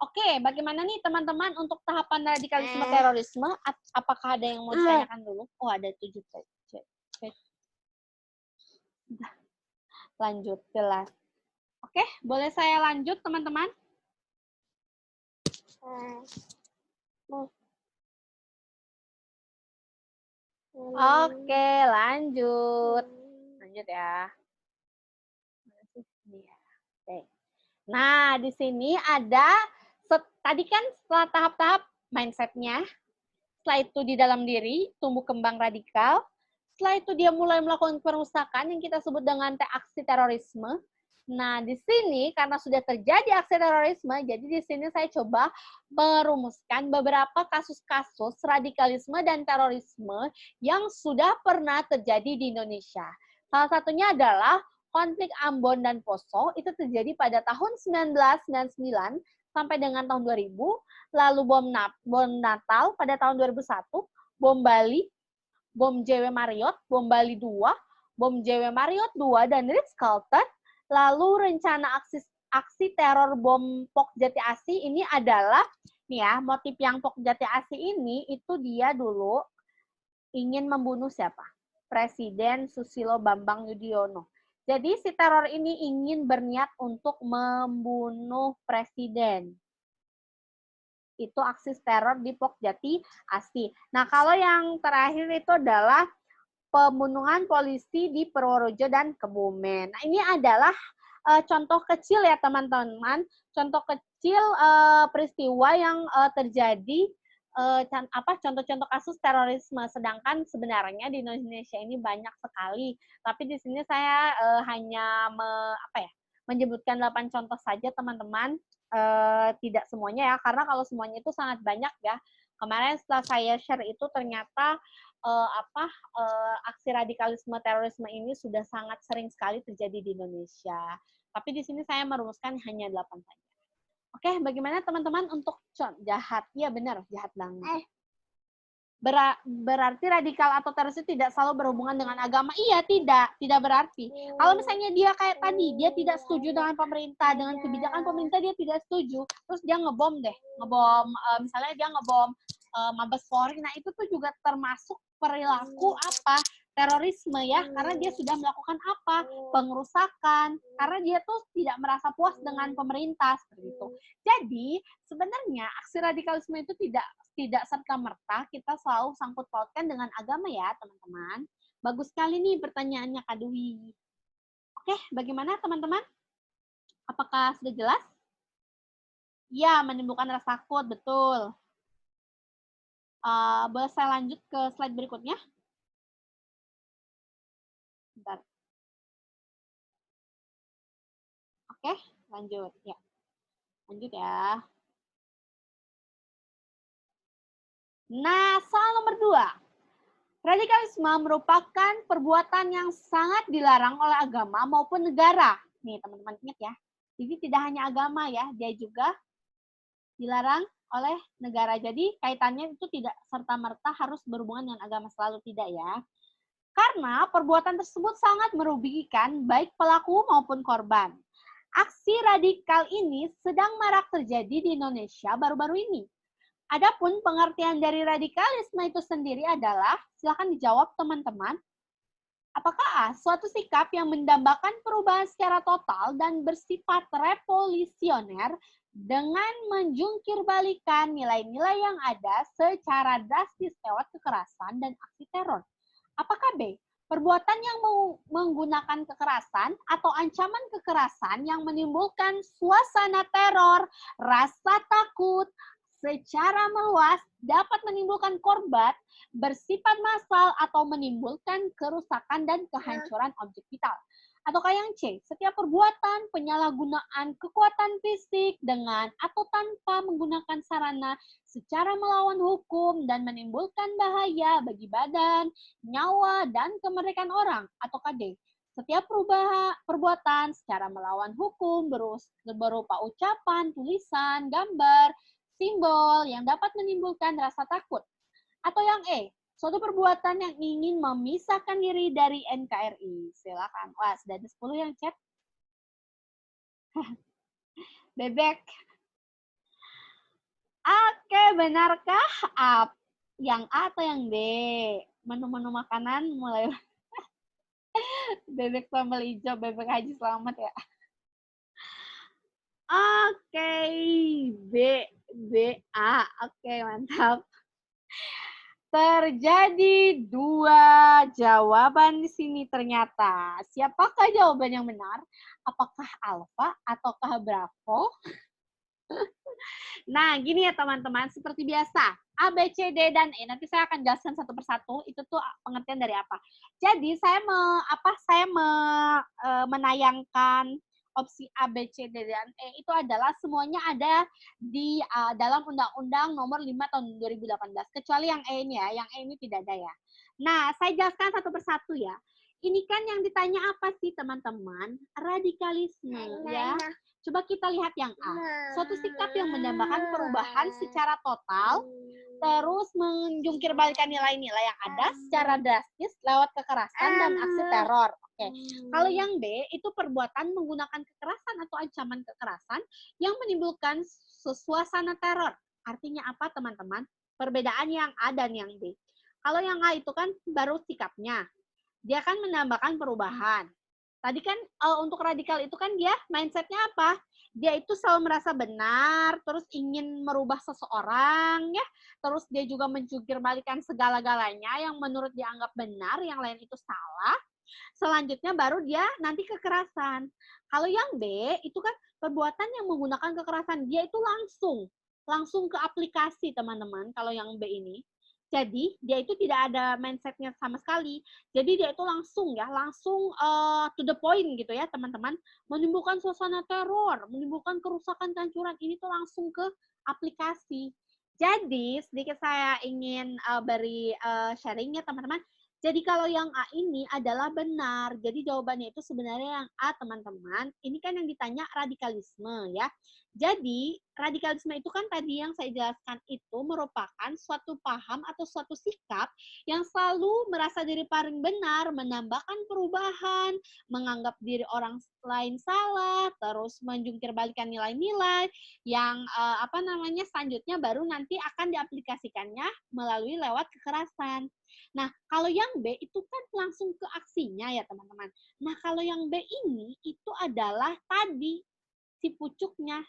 Oke, bagaimana nih teman-teman untuk tahapan radikalisme terorisme? Apakah ada yang mau ditanyakan dulu? Oh, ada 7. Lanjut, jelas. Oke, boleh saya lanjut teman-teman? Oke, lanjut. Lanjut ya. Oke. Nah, di sini ada tadi kan setelah tahap-tahap mindset-nya, setelah itu di dalam diri, tumbuh kembang radikal, setelah itu dia mulai melakukan perusakan yang kita sebut dengan aksi terorisme. Nah, di sini karena sudah terjadi aksi terorisme, jadi di sini saya coba merumuskan beberapa kasus-kasus radikalisme dan terorisme yang sudah pernah terjadi di Indonesia. Salah satunya adalah konflik Ambon dan Poso, itu terjadi pada tahun 1999 sampai dengan tahun 2000, lalu bom Natal pada tahun 2001, bom Bali, bom JW Marriott, bom Bali 2, bom JW Marriott 2 dan Ritz-Carlton, lalu rencana aksi teror bom Pok Jati Asih ini adalah nih ya, motif yang Pok Jati Asih ini itu dia dulu ingin membunuh siapa? Presiden Susilo Bambang Yudhoyono. Jadi si teror ini ingin berniat untuk membunuh presiden. Itu aksi teror di Pok Jati Asih. Nah, kalau yang terakhir itu adalah pembunuhan polisi di Purworejo dan Kebumen. Nah, ini adalah contoh kecil ya teman-teman, contoh kecil peristiwa yang terjadi contoh-contoh kasus terorisme. Sedangkan sebenarnya di Indonesia ini banyak sekali. Tapi di sini saya hanya menyebutkan 8 contoh saja teman-teman. Tidak semuanya ya, karena kalau semuanya itu sangat banyak ya. Kemarin setelah saya share itu ternyata aksi radikalisme terorisme ini sudah sangat sering sekali terjadi di Indonesia. Tapi di sini saya merumuskan hanya 8 saja. Oke, bagaimana teman-teman untuk jahat? Iya benar, jahat banget. Berarti radikal atau teroris itu tidak selalu berhubungan dengan agama? Iya, tidak berarti. Kalau misalnya dia kayak tadi, dia tidak setuju dengan pemerintah, dengan kebijakan pemerintah dia tidak setuju, terus dia ngebom, misalnya dia ngebom Mabes Polri, nah itu tuh juga termasuk perilaku terorisme ya, karena dia sudah melakukan pengerusakan, karena dia tuh tidak merasa puas dengan pemerintah seperti itu. Jadi sebenarnya aksi radikalisme itu tidak serta-merta kita selalu sangkut pautkan dengan agama ya teman-teman. Bagus sekali nih pertanyaannya Kak Dwi. Oke, bagaimana teman-teman? Apakah sudah jelas? Ya, menimbulkan rasa takut, betul. Boleh saya lanjut ke slide berikutnya? Bentar. Oke, lanjut. Ya. Lanjut ya. Nah, soal nomor 2. Radikalisme merupakan perbuatan yang sangat dilarang oleh agama maupun negara. Nih teman-teman ingat ya. Jadi tidak hanya agama ya, dia juga dilarang oleh negara. Jadi kaitannya itu tidak serta-merta harus berhubungan dengan agama, selalu tidak ya. Karena perbuatan tersebut sangat merugikan baik pelaku maupun korban. Aksi radikal ini sedang marak terjadi di Indonesia baru-baru ini. Adapun pengertian dari radikalisme itu sendiri adalah, silakan dijawab teman-teman, apakah suatu sikap yang mendambakan perubahan secara total dan bersifat revolusioner dengan menjungkir balikan nilai-nilai yang ada secara drastis lewat kekerasan dan aksi teror? Apakah B, perbuatan yang menggunakan kekerasan atau ancaman kekerasan yang menimbulkan suasana teror, rasa takut, secara meluas dapat menimbulkan korban, bersifat massal atau menimbulkan kerusakan dan kehancuran objek vital? Ataukah yang C, setiap perbuatan penyalahgunaan kekuatan fisik dengan atau tanpa menggunakan sarana secara melawan hukum dan menimbulkan bahaya bagi badan, nyawa, dan kemerdekaan orang? Ataukah D, setiap perbuatan secara melawan hukum berupa ucapan, tulisan, gambar, simbol yang dapat menimbulkan rasa takut? Atau yang E, suatu perbuatan yang ingin memisahkan diri dari NKRI? Silakan. Wah, sudah ada 10 yang chat. Bebek. Oke, benarkah yang A atau yang B? Menu-menu makanan mulai bebek sambal hijau, bebek Haji Selamat ya. Oke, B, A. Oke, mantap. Terjadi 2 jawaban di sini ternyata. Siapakah jawaban yang benar? Apakah Alfa ataukah Bravo? Nah, gini ya teman-teman, seperti biasa, A, B, C, D, dan E. Nanti saya akan jelaskan satu persatu, itu tuh pengertian dari apa. Jadi, saya menayangkan opsi A, B, C, D, dan E itu adalah semuanya ada di dalam Undang-Undang Nomor 5 Tahun 2018. Kecuali yang E ini ya, yang E ini tidak ada ya. Nah, saya jelaskan satu persatu ya. Ini kan yang ditanya apa sih teman-teman? Radikalisme ya. Coba kita lihat yang A. Suatu sikap yang mendambakan perubahan secara total, terus menjungkir balikan nilai-nilai yang ada secara drastis lewat kekerasan dan aksi teror. Oke. Kalau yang B, itu perbuatan menggunakan kekerasan atau ancaman kekerasan yang menimbulkan suasana teror. Artinya apa teman-teman? Perbedaan yang A dan yang B. Kalau yang A itu kan baru sikapnya. Dia kan menambahkan perubahan. Tadi kan untuk radikal itu kan dia mindsetnya apa? Dia itu selalu merasa benar, terus ingin merubah seseorang, ya. Terus dia juga menjungkir balikan segala-galanya yang menurut dia anggap benar, yang lain itu salah. Selanjutnya baru dia nanti kekerasan. Kalau yang B itu kan perbuatan yang menggunakan kekerasan, dia itu langsung ke aplikasi teman-teman. Kalau yang B ini. Jadi dia itu tidak ada mindsetnya sama sekali. Jadi dia itu langsung to the point gitu ya teman-teman. Menimbulkan suasana teror, menimbulkan kerusakan, kehancuran. Ini tuh langsung ke aplikasi. Jadi sedikit saya ingin beri sharing ya teman-teman. Jadi kalau yang A ini adalah benar. Jadi jawabannya itu sebenarnya yang A teman-teman. Ini kan yang ditanya radikalisme ya. Jadi, radikalisme itu kan tadi yang saya jelaskan itu merupakan suatu paham atau suatu sikap yang selalu merasa diri paling benar, menambahkan perubahan, menganggap diri orang lain salah, terus menjungkir balikan nilai-nilai yang selanjutnya baru nanti akan diaplikasikannya melalui lewat kekerasan. Nah, kalau yang B itu kan langsung ke aksinya ya teman-teman. Nah, kalau yang B ini itu adalah tadi si pucuknya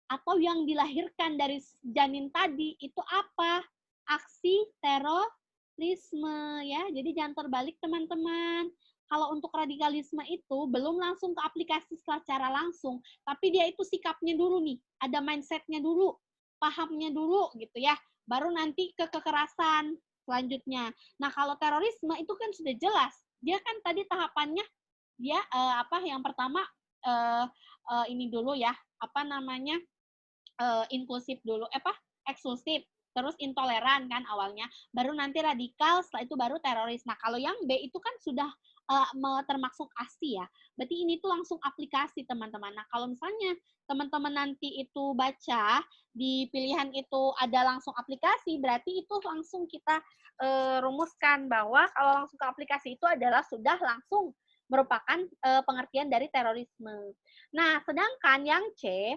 atau yang dilahirkan dari janin tadi itu apa? Aksi terorisme ya. Jadi jangan terbalik teman-teman. Kalau untuk radikalisme itu belum langsung ke aplikasi secara langsung, tapi dia itu sikapnya dulu nih, ada mindsetnya dulu, pahamnya dulu gitu ya. Baru nanti ke kekerasan selanjutnya. Nah, kalau terorisme itu kan sudah jelas. Dia kan tadi tahapannya dia yang pertama ini dulu ya, inklusif dulu, eksklusif, terus intoleran kan awalnya, baru nanti radikal, setelah itu baru teroris. Nah, kalau yang B itu kan sudah termasuk ASI ya. Berarti ini tuh langsung aplikasi, teman-teman. Nah, kalau misalnya teman-teman nanti itu baca di pilihan itu ada langsung aplikasi, berarti itu langsung kita rumuskan bahwa kalau langsung ke aplikasi itu adalah sudah langsung merupakan pengertian dari terorisme. Nah, sedangkan yang C,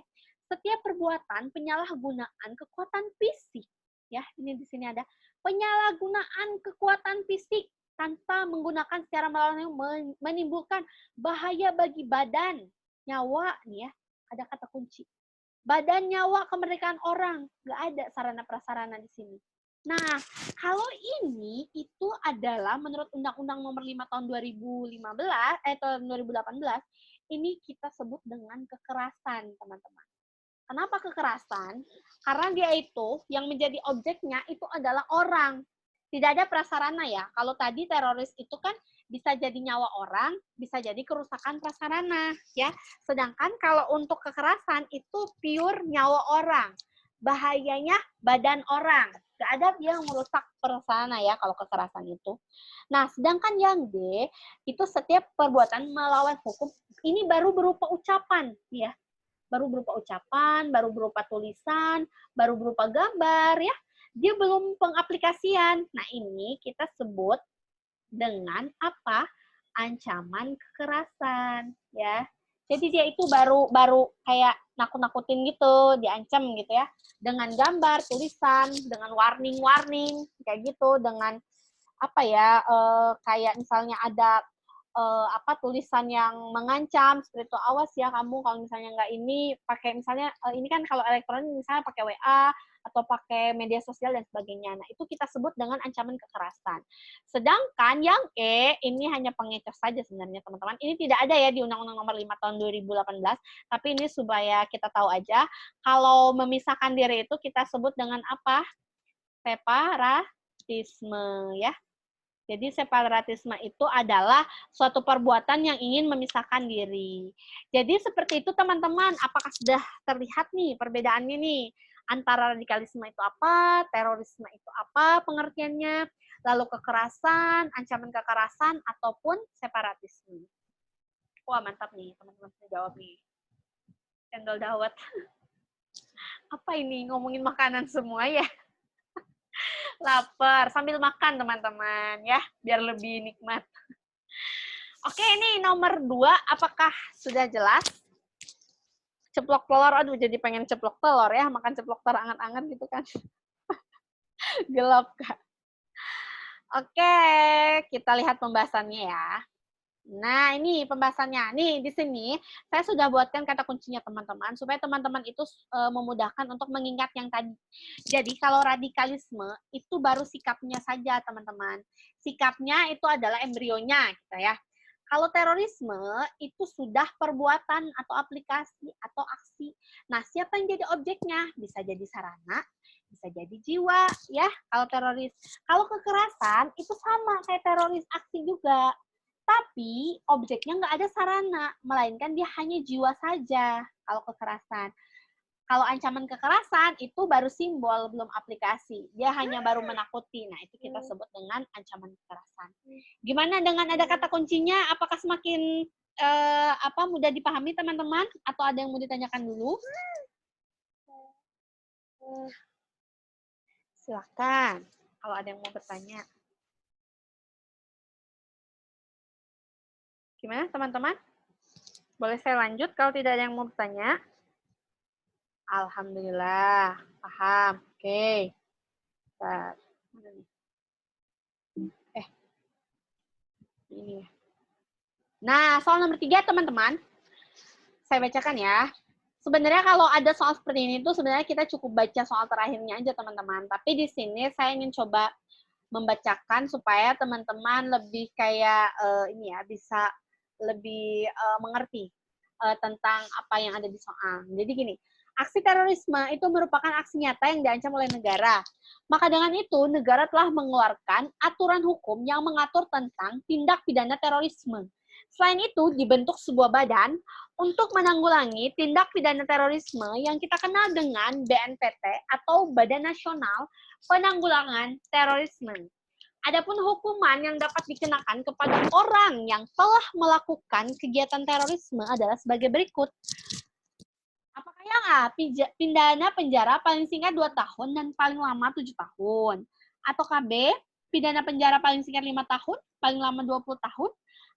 setiap perbuatan penyalahgunaan kekuatan fisik, ya, ini di sini ada penyalahgunaan kekuatan fisik tanpa menggunakan secara melawan menimbulkan bahaya bagi badan, nyawa, nih ya, ada kata kunci. Badan, nyawa, kemerdekaan orang, nggak ada sarana prasarana di sini. Nah, kalau ini itu adalah menurut Undang-Undang Nomor 5 tahun 2018, ini kita sebut dengan kekerasan, teman-teman. Kenapa kekerasan? Karena dia itu yang menjadi objeknya itu adalah orang. Tidak ada prasarana ya. Kalau tadi teroris itu kan bisa jadi nyawa orang, bisa jadi kerusakan prasarana, ya. Sedangkan kalau untuk kekerasan itu pure nyawa orang. Bahayanya badan orang. Gak ada yang merusak prasarana ya kalau kekerasan itu. Nah, sedangkan yang D, itu setiap perbuatan melawan hukum, ini baru berupa ucapan, ya. Baru berupa ucapan, baru berupa tulisan, baru berupa gambar, ya. Dia belum pengaplikasian. Nah, ini kita sebut dengan apa? Ancaman kekerasan, ya. Jadi dia itu baru kayak nakut-nakutin gitu, diancam gitu ya. Dengan gambar, tulisan, dengan warning-warning kayak gitu, dengan apa ya? Kayak misalnya ada tulisan yang mengancam seperti itu, awas ya kamu kalau misalnya nggak ini pakai misalnya ini kan kalau elektronik misalnya pakai WA atau pakai media sosial dan sebagainya. Nah, itu kita sebut dengan ancaman kekerasan. Sedangkan yang E ini hanya pengecer saja sebenarnya, teman-teman. Ini tidak ada ya di Undang-Undang Nomor 5 tahun 2018, tapi ini supaya kita tahu aja kalau memisahkan diri itu kita sebut dengan apa? Separatisme, ya. Jadi separatisme itu adalah suatu perbuatan yang ingin memisahkan diri. Jadi seperti itu teman-teman, apakah sudah terlihat nih perbedaannya nih? Antara radikalisme itu apa, terorisme itu apa pengertiannya, lalu kekerasan, ancaman kekerasan, ataupun separatisme. Wah mantap nih teman-teman sudah jawab nih. Cendol dawet. Apa ini ngomongin makanan semua ya? Lapar, sambil makan teman-teman ya, biar lebih nikmat. Oke, ini nomor 2, apakah sudah jelas? Ceplok telur, aduh jadi pengen ceplok telur ya, makan ceplok telur anget-anget gitu kan. Gelap, Kak. Oke, kita lihat pembahasannya ya. Nah, ini pembahasannya. Nih, di sini saya sudah buatkan kata kuncinya teman-teman, supaya teman-teman itu memudahkan untuk mengingat yang tadi. Jadi, kalau radikalisme, itu baru sikapnya saja, teman-teman. Sikapnya itu adalah embrionya, gitu ya. Kalau terorisme, itu sudah perbuatan atau aplikasi atau aksi. Nah, siapa yang jadi objeknya? Bisa jadi sarana, bisa jadi jiwa, ya, kalau teroris. Kalau kekerasan, itu sama kayak teroris, aksi juga. Tapi objeknya nggak ada sarana, melainkan dia hanya jiwa saja kalau kekerasan. Kalau ancaman kekerasan itu baru simbol, belum aplikasi. Dia hanya baru menakuti. Nah, itu kita sebut dengan ancaman kekerasan. Gimana dengan ada kata kuncinya? Apakah semakin mudah dipahami teman-teman? Atau ada yang mau ditanyakan dulu? Silakan. Kalau ada yang mau bertanya. Gimana teman-teman? Boleh saya lanjut kalau tidak ada yang mau bertanya? Alhamdulillah, paham. Oke. Ini. Nah, soal nomor 3, teman-teman. Saya bacakan ya. Sebenarnya kalau ada soal seperti ini tuh sebenarnya kita cukup baca soal terakhirnya aja, teman-teman. Tapi di sini saya ingin coba membacakan supaya teman-teman lebih kayak bisa lebih mengerti tentang apa yang ada di soal. Jadi gini, aksi terorisme itu merupakan aksi nyata yang diancam oleh negara. Maka dengan itu, negara telah mengeluarkan aturan hukum yang mengatur tentang tindak pidana terorisme. Selain itu, dibentuk sebuah badan untuk menanggulangi tindak pidana terorisme yang kita kenal dengan BNPT atau Badan Nasional Penanggulangan Terorisme. Adapun hukuman yang dapat dikenakan kepada orang yang telah melakukan kegiatan terorisme adalah sebagai berikut. Apakah yang A? Pidana penjara paling singkat 2 tahun dan paling lama 7 tahun. Ataukah B? Pidana penjara paling singkat 5 tahun, paling lama 20 tahun,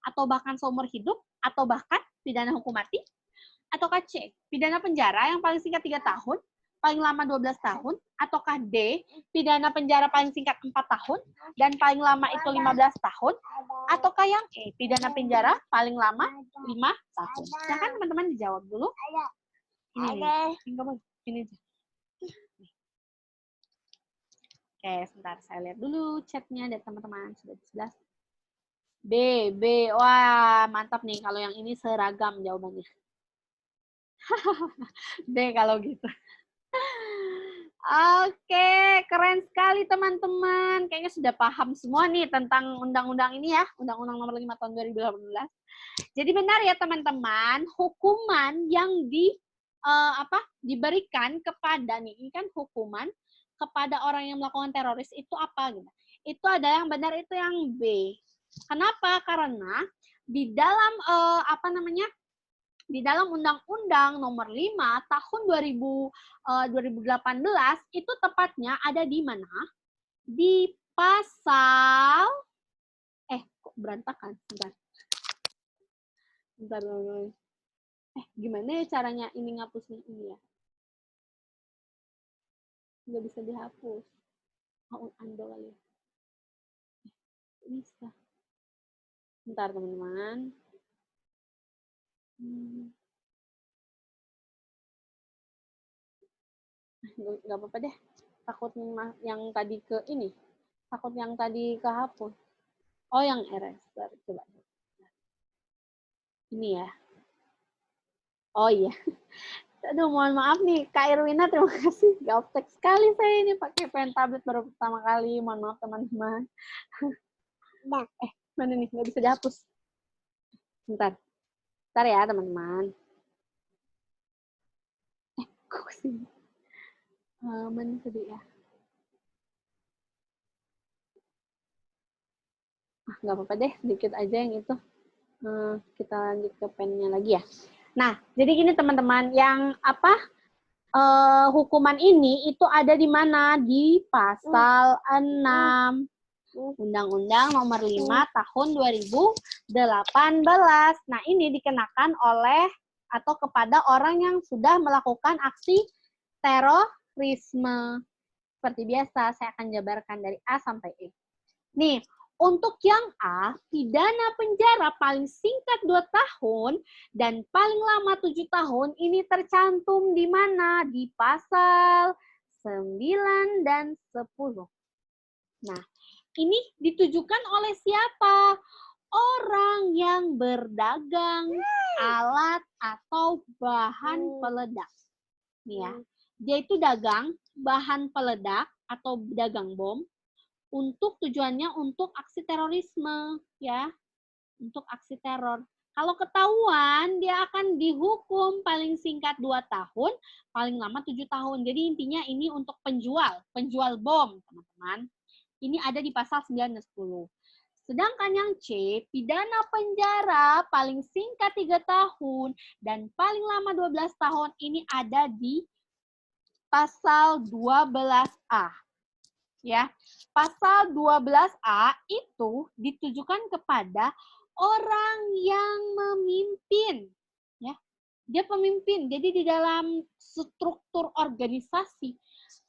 atau bahkan seumur hidup, atau bahkan pidana hukum mati. Ataukah C? Pidana penjara yang paling singkat 3 tahun, paling lama 12 tahun, ataukah D? Pidana penjara paling singkat 4 tahun, dan paling lama itu 15 tahun, ataukah yang E? Pidana penjara paling lama 5 tahun. Silahkan teman-teman dijawab dulu. Ini aja. Oke, sebentar saya lihat dulu chatnya dari teman-teman. Sudah di sebelah. B. Wah, mantap nih kalau yang ini seragam jawabannya. B kalau gitu. Oke, keren sekali teman-teman. Kayaknya sudah paham semua nih tentang undang-undang ini ya, Undang-Undang Nomor 5 Tahun 2018. Jadi benar ya teman-teman, hukuman yang diberikan kepada nih, ini kan hukuman kepada orang yang melakukan teroris itu apa gitu. Itu ada yang benar, itu yang B. Kenapa? Karena di dalam di dalam Undang-Undang Nomor 5 Tahun 2018 itu tepatnya ada di mana? Di pasal kok berantakan? Bentar. Gimana ya caranya ini ngapusnya ini ya? Nggak bisa dihapus. Undo kali ya. Bisa. Bentar teman-teman. Nggak apa-apa deh. Takut yang tadi ke ini. Takut yang tadi kehapus. Oh, yang eraser. Coba. Ini ya. Oh iya. Aduh, mohon maaf nih, Kak Irwina, terima kasih. Gaptek sekali saya ini pakai pen tablet baru pertama kali. Mohon maaf teman-teman. Mana nih? Nggak bisa dihapus. Bentar ya teman-teman. Kok kesini? Mana tadi ya? Nggak apa-apa deh, sedikit aja yang itu. Kita lanjut ke pennya lagi ya. Nah, jadi gini teman-teman, yang hukuman ini itu ada di mana? Di pasal 6 Undang-Undang Nomor 5 Tahun 2018. Nah, ini dikenakan oleh atau kepada orang yang sudah melakukan aksi terorisme. Seperti biasa, saya akan jabarkan dari A sampai E. Nih, untuk yang A, pidana penjara paling singkat 2 tahun dan paling lama 7 tahun ini tercantum di mana? Di pasal 9 dan 10. Nah, ini ditujukan oleh siapa? Orang yang berdagang alat atau bahan peledak. Nih ya, dia itu dagang bahan peledak atau dagang bom untuk tujuannya untuk aksi terorisme, ya, untuk aksi teror. Kalau ketahuan, dia akan dihukum paling singkat 2 tahun, paling lama 7 tahun. Jadi intinya ini untuk penjual bom, teman-teman. Ini ada di pasal 9 dan 10. Sedangkan yang C, pidana penjara paling singkat 3 tahun dan paling lama 12 tahun, ini ada di pasal 12A. Ya, pasal 12A itu ditujukan kepada orang yang memimpin, ya. Dia pemimpin. Jadi di dalam struktur organisasi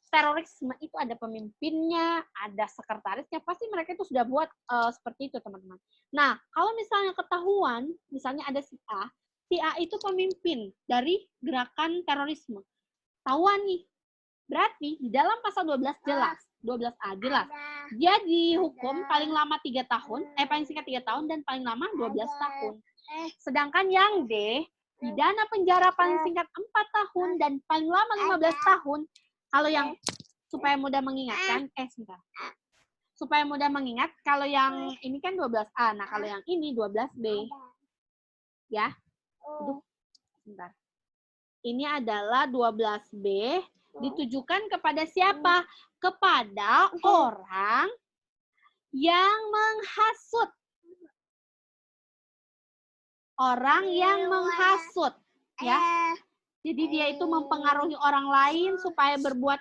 terorisme itu ada pemimpinnya, ada sekretarisnya, pasti mereka itu sudah buat seperti itu, teman-teman. Nah, kalau misalnya ketahuan, misalnya ada si A itu pemimpin dari gerakan terorisme. Tahuan nih. Berarti di dalam pasal 12 jelas, 12A jelas. Dia dihukum paling lama 3 tahun, paling singkat 3 tahun dan paling lama 12 tahun. Sedangkan yang D, pidana penjara paling singkat 4 tahun dan paling lama 15 tahun. Kalau yang supaya mudah mengingatkan, sebentar. Supaya mudah mengingat, kalau yang ini kan 12A, nah kalau yang ini 12B. Ya. Aduh. Sebentar. Ini adalah 12B ditujukan kepada siapa? Kepada orang yang menghasut. Orang yang menghasut, ya. Jadi dia itu mempengaruhi orang lain supaya berbuat,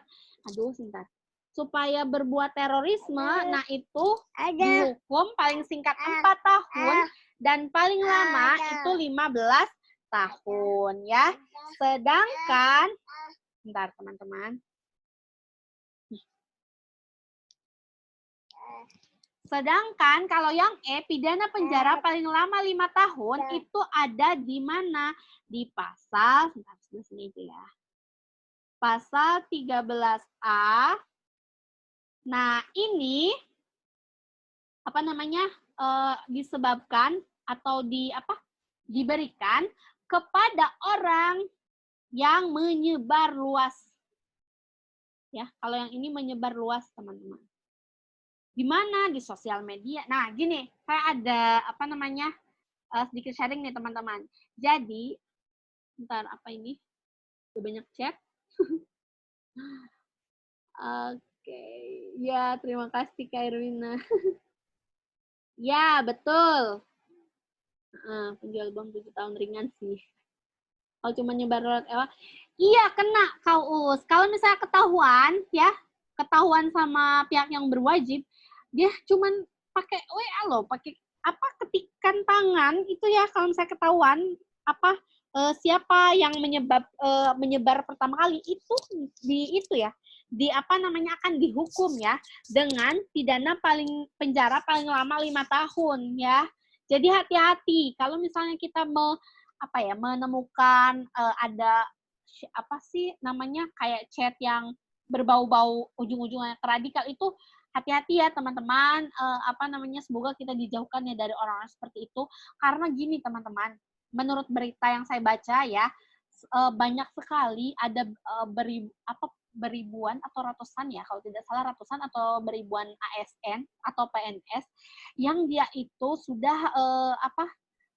supaya berbuat terorisme. Nah itu dihukum paling singkat 4 tahun dan paling lama itu 15 tahun, ya. Sedangkan, bentar teman-teman. Sedangkan kalau yang E, pidana penjara paling lama 5 tahun itu ada di mana? Di pasal, sebentar, sini itu ya. Pasal 13A. Nah, ini apa namanya? Disebabkan atau diberikan kepada orang yang menyebar luas. Ya, kalau yang ini menyebar luas, teman-teman. Di mana? Di sosial media. Nah, gini, saya ada sedikit sharing nih teman-teman. Jadi, bentar, apa ini? Udah banyak chat. Oke, ya terima kasih Kak Irwina. Ya, betul. Penjual bom 7 tahun ringan sih. Kalau cuma nyebar lewat iya kena Kak Us. Kalau misalnya ketahuan sama pihak yang berwajib, dia cuman pakai WA loh, pakai ketikan tangan itu ya. Kalau misalnya ketahuan siapa yang menyebar pertama kali itu akan dihukum ya dengan pidana penjara paling lama 5 tahun ya. Jadi hati-hati kalau misalnya kita menemukan ada kayak chat yang berbau-bau ujung-ujungnya radikal itu, hati-hati ya teman-teman. Semoga kita dijauhkan ya dari orang-orang seperti itu. Karena gini teman-teman, menurut berita yang saya baca ya, banyak sekali ada beribuan atau ratusan ya, kalau tidak salah ratusan atau beribuan ASN atau PNS yang dia itu sudah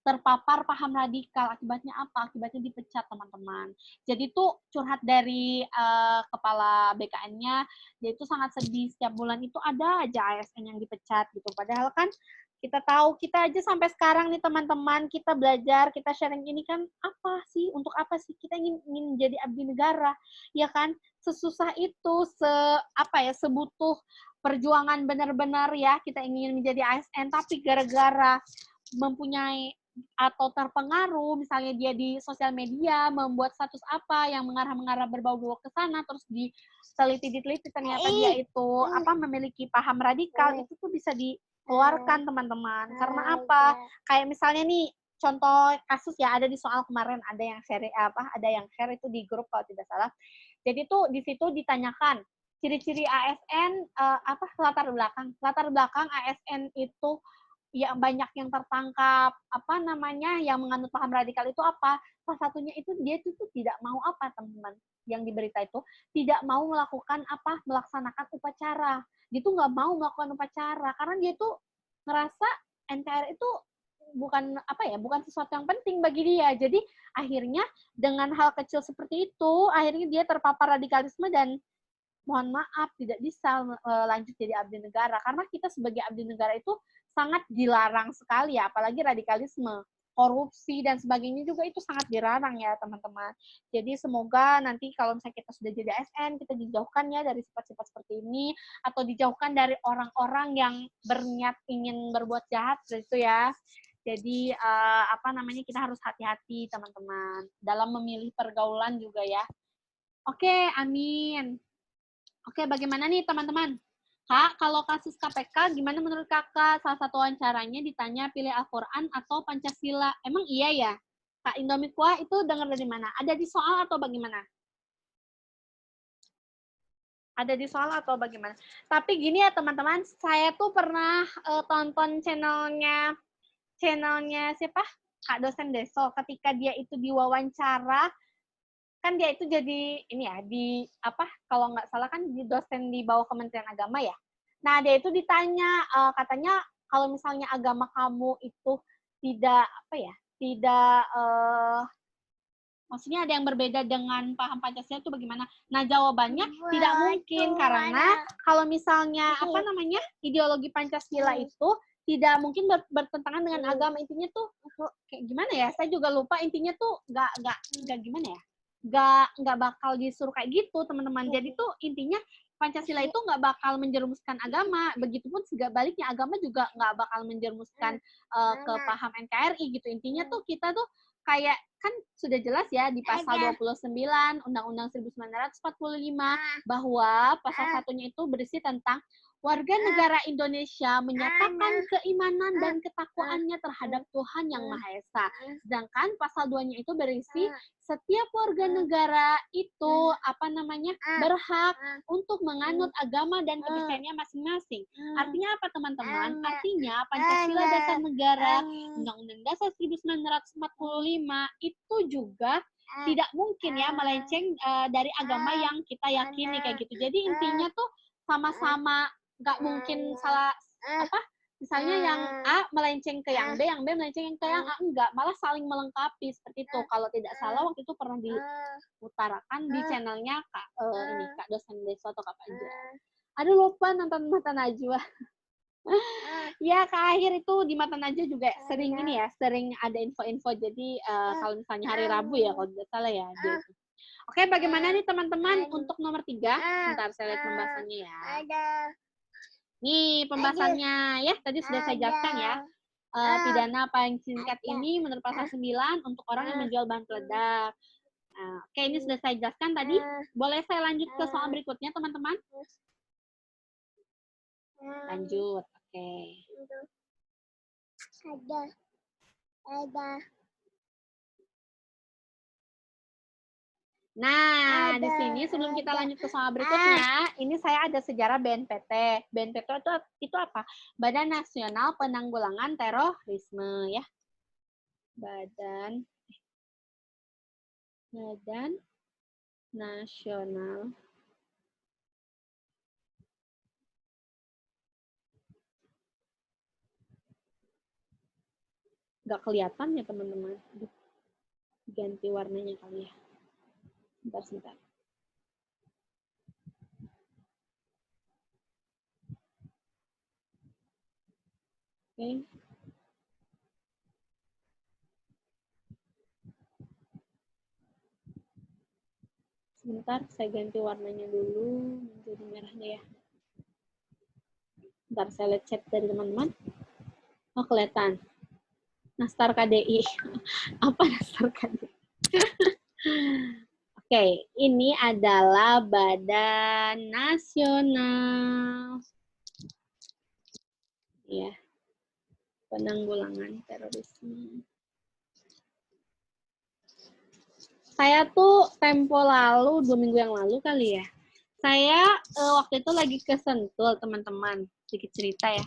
terpapar paham radikal. Akibatnya apa? Akibatnya dipecat, teman-teman. Jadi itu curhat dari kepala BKN-nya, dia itu sangat sedih. Setiap bulan itu ada aja ASN yang dipecat gitu. Padahal kan kita tahu, kita aja sampai sekarang nih teman-teman, kita belajar, kita sharing ini kan untuk apa sih? Kita ingin menjadi abdi negara, ya kan? Sesusah itu, sebutuh perjuangan benar-benar ya, kita ingin menjadi ASN, tapi gara-gara mempunyai atau terpengaruh, misalnya dia di sosial media membuat status yang mengarah-mengarah berbau-bau ke sana, terus diteliti ternyata dia itu memiliki paham radikal, itu tuh bisa dikeluarkan teman-teman. Karena apa? Kayak misalnya nih contoh kasus ya, ada di soal kemarin ada yang share itu di grup kalau tidak salah. Jadi tuh di situ ditanyakan ciri-ciri ASN, latar belakang ASN itu yang banyak yang tertangkap yang menganut paham radikal itu apa? Salah satunya itu dia itu tidak mau teman-teman, yang di berita itu tidak mau melaksanakan upacara. Dia tuh nggak mau melakukan upacara karena dia tuh ngerasa NKRI itu bukan sesuatu yang penting bagi dia. Jadi akhirnya dengan hal kecil seperti itu akhirnya dia terpapar radikalisme dan mohon maaf tidak bisa lanjut jadi abdi negara. Karena kita sebagai abdi negara itu sangat dilarang sekali ya, apalagi radikalisme, korupsi dan sebagainya juga itu sangat dilarang ya teman-teman. Jadi semoga nanti kalau misalnya kita sudah jadi ASN, kita dijauhkan ya dari sifat-sifat seperti ini, atau dijauhkan dari orang-orang yang berniat ingin berbuat jahat gitu ya. Jadi kita harus hati-hati teman-teman dalam memilih pergaulan juga ya. Oke, amin. Oke, bagaimana nih teman-teman? Kak, kalau kasus KPK, gimana menurut kakak? Salah satu wawancaranya ditanya pilih Al-Quran atau Pancasila. Emang iya ya? Kak Indomie Kuah itu dengar dari mana? Ada di soal atau bagaimana? Ada di soal atau bagaimana? Tapi gini ya teman-teman, saya tuh pernah tonton channelnya siapa? Kak Dosen Deso. Ketika dia itu diwawancara, kan dia itu jadi kalau nggak salah kan di dosen di bawah Kementerian Agama ya. Nah dia itu ditanya katanya kalau misalnya agama kamu itu tidak Maksudnya ada yang berbeda dengan paham Pancasila itu bagaimana? Nah, jawabannya tidak mungkin karena kalau misalnya ideologi Pancasila itu tidak mungkin bertentangan dengan agama. Intinya tuh kayak gimana ya? Saya juga lupa, intinya tuh nggak gimana ya? Nggak bakal disuruh kayak gitu, teman-teman. Jadi tuh intinya Pancasila itu nggak bakal menjerumuskan agama. Begitupun sebaliknya, agama juga nggak bakal menjerumuskan ke paham NKRI gitu. Intinya tuh kita tuh kayak kan sudah jelas ya di pasal 29 Undang-Undang 1945 bahwa pasal satunya itu berisi tentang warga negara Indonesia menyatakan keimanan dan ketakwaannya terhadap Tuhan Yang Maha Esa. Sedangkan pasal 2-nya itu berisi setiap warga negara itu berhak untuk menganut agama dan kepercayaannya masing-masing. Artinya apa, teman-teman? Artinya Pancasila Dasar Negara, Undang-Undang Dasar 1945 itu juga tidak mungkin ya melenceng dari agama yang kita yakini kayak gitu. Jadi intinya tuh sama-sama nggak mungkin salah misalnya yang A melenceng ke yang B melenceng ke yang A, enggak, malah saling melengkapi seperti itu. Kalau tidak salah waktu itu pernah diutarakan di channelnya Kak dosen Deso atau Kak Panja. Aduh lupa, nonton Mata Najwa. Ya, Kak Akhir itu di Mata Najwa juga sering ada info-info. Jadi kalau misalnya hari Rabu ya kalau tidak salah ya dia itu. Oke, bagaimana nih teman-teman untuk nomor 3? Bentar saya lihat pembahasannya ya. Nih pembahasannya ya, tadi sudah saya jelaskan ya. Pidana paling singkat ini menurut pasal 9 untuk orang yang menjual bahan peledak. Oke, ini sudah saya jelaskan tadi. Boleh saya lanjut ke soal berikutnya, teman-teman? Lanjut, oke. Nah, di sini sebelum kita lanjut ke soal berikutnya, ini saya ada sejarah BNPT. BNPT itu apa? Badan Nasional Penanggulangan Terorisme ya. Badan Nasional nggak kelihatan ya teman-teman. Ganti warnanya kali ya. Sebentar. Oke. Sebentar, saya ganti warnanya dulu menjadi merah deh ya. Bentar, saya lihat chat dari teman-teman. Oh, kelihatan. Nastar KDI. Apa Nastar KDI? Oke, ini adalah Badan Nasional ya Penanggulangan Terorisme. Saya tuh tempo lalu 2 minggu yang lalu kali ya. Saya waktu itu lagi ke Sentul, teman-teman. Sedikit cerita ya.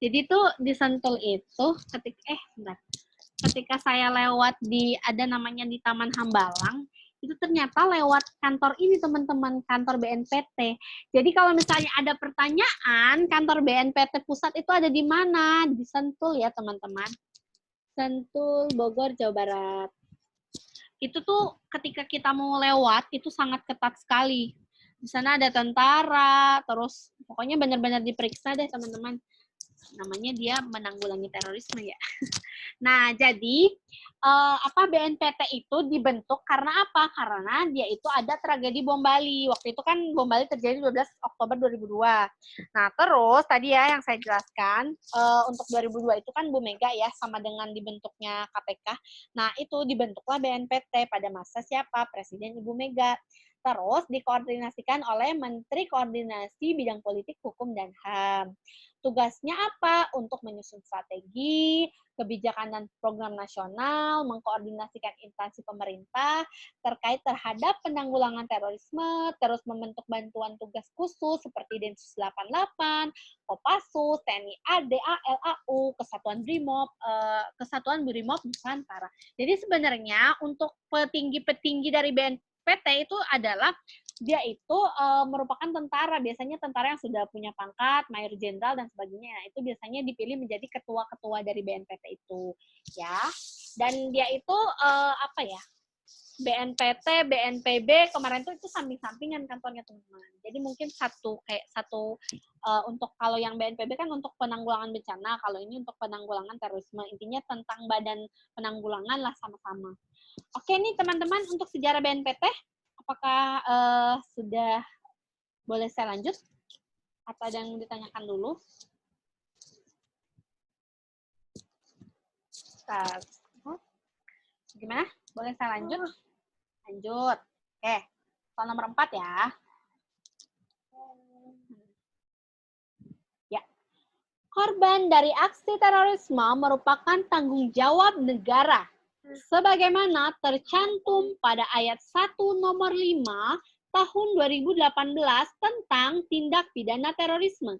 Jadi tuh di Sentul itu ketika saya lewat ada namanya di Taman Hambalang, itu ternyata lewat kantor ini teman-teman, kantor BNPT. Jadi kalau misalnya ada pertanyaan, kantor BNPT pusat itu ada di mana? Di Sentul ya teman-teman. Sentul, Bogor, Jawa Barat. Itu tuh ketika kita mau lewat, itu sangat ketat sekali. Di sana ada tentara, terus pokoknya benar-benar diperiksa deh teman-teman. Namanya dia menanggulangi terorisme ya. Nah, jadi BNPT itu dibentuk karena apa? Karena dia itu ada tragedi bom Bali. Waktu itu kan bom Bali terjadi 12 Oktober 2002. Nah, terus tadi ya yang saya jelaskan, untuk 2002 itu kan Bu Mega ya, sama dengan dibentuknya KPK. Nah, itu dibentuklah BNPT pada masa siapa? Presiden Ibu Mega. Terus dikoordinasikan oleh Menteri Koordinasi Bidang Politik, Hukum, dan HAM. Tugasnya apa? Untuk menyusun strategi, kebijakan dan program nasional, mengkoordinasikan instansi pemerintah terkait terhadap penanggulangan terorisme, terus membentuk bantuan tugas khusus seperti Densus 88, Kopassus, TNI AD, LAU, Kesatuan Brimob Nusantara. Jadi sebenarnya untuk petinggi-petinggi dari BNPT itu adalah dia itu merupakan tentara, biasanya tentara yang sudah punya pangkat, mayor jenderal dan sebagainya. Nah, itu biasanya dipilih menjadi ketua-ketua dari BNPT itu, ya. Dan dia itu BNPT, BNPB kemarin tuh itu samping-sampingan kantornya teman-teman. Jadi mungkin satu untuk kalau yang BNPB kan untuk penanggulangan bencana, kalau ini untuk penanggulangan terorisme. Intinya tentang badan penanggulangan lah sama-sama. Oke nih teman-teman, untuk sejarah BNPT apakah sudah boleh saya lanjut atau ada yang ditanyakan dulu? Gimana? Boleh saya lanjut? Lanjut. Oke, soal nomor 4 ya. Ya. Korban dari aksi terorisme merupakan tanggung jawab negara sebagaimana tercantum pada ayat 1 nomor 5 tahun 2018 tentang tindak pidana terorisme.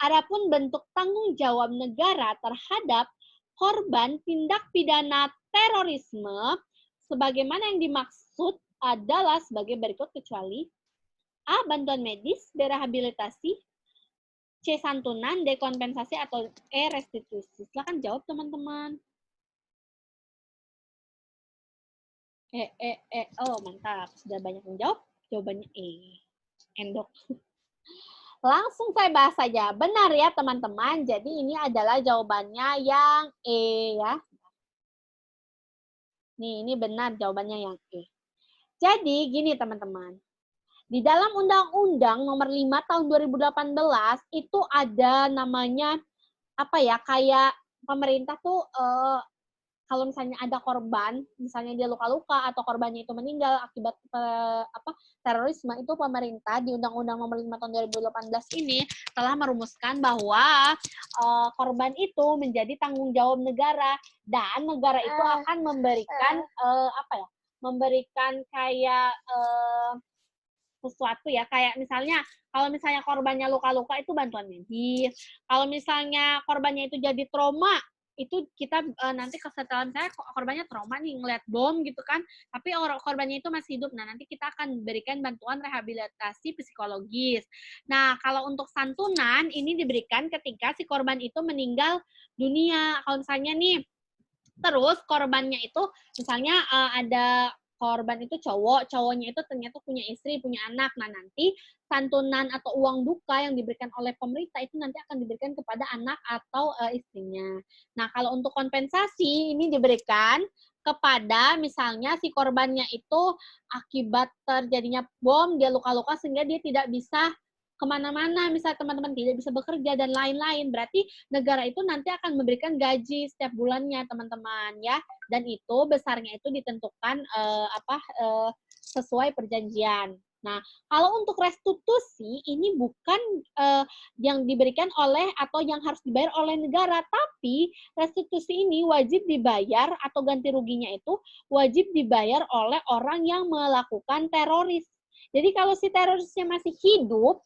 Adapun bentuk tanggung jawab negara terhadap korban tindak pidana terorisme sebagaimana yang dimaksud adalah sebagai berikut kecuali A. Bantuan medis, B. Rehabilitasi, C. Santunan, D. Kompensasi, atau E. Restitusi. Silakan jawab teman-teman. Oh mantap. Sudah banyak yang jawab. Jawabannya E. Endok. Langsung saya bahas saja. Benar ya teman-teman. Jadi ini adalah jawabannya yang E ya. Ini benar jawabannya yang E. Jadi gini teman-teman. Di dalam Undang-Undang Nomor 5 Tahun 2018 itu ada namanya apa ya, kayak pemerintah tuh kalau misalnya ada korban, misalnya dia luka-luka atau korbannya itu meninggal akibat terorisme, itu pemerintah di Undang-Undang Nomor 5 Tahun 2018 ini telah merumuskan bahwa korban itu menjadi tanggung jawab negara dan negara itu akan memberikan memberikan kayak sesuatu ya, kayak misalnya kalau misalnya korbannya luka-luka itu bantuan medis, kalau misalnya korbannya itu jadi trauma itu kita nanti setelah misalnya korbannya trauma nih ngeliat bom gitu kan, tapi korbannya itu masih hidup, nah nanti kita akan berikan bantuan rehabilitasi psikologis. Nah kalau untuk santunan ini diberikan ketika si korban itu meninggal dunia. Kalau misalnya nih terus korbannya itu misalnya ada korban itu cowoknya itu ternyata punya istri, punya anak. Nah, nanti santunan atau uang duka yang diberikan oleh pemerintah itu nanti akan diberikan kepada anak atau istrinya. Nah, kalau untuk kompensasi ini diberikan kepada misalnya si korbannya itu akibat terjadinya bom, dia luka-luka sehingga dia tidak bisa kemana-mana, misalnya teman-teman tidak bisa bekerja dan lain-lain. Berarti negara itu nanti akan memberikan gaji setiap bulannya teman-teman ya, dan itu besarnya itu ditentukan sesuai perjanjian. Nah, kalau untuk restitusi ini bukan yang diberikan oleh atau yang harus dibayar oleh negara, tapi restitusi ini wajib dibayar atau ganti ruginya itu wajib dibayar oleh orang yang melakukan teroris. Jadi kalau si terorisnya masih hidup,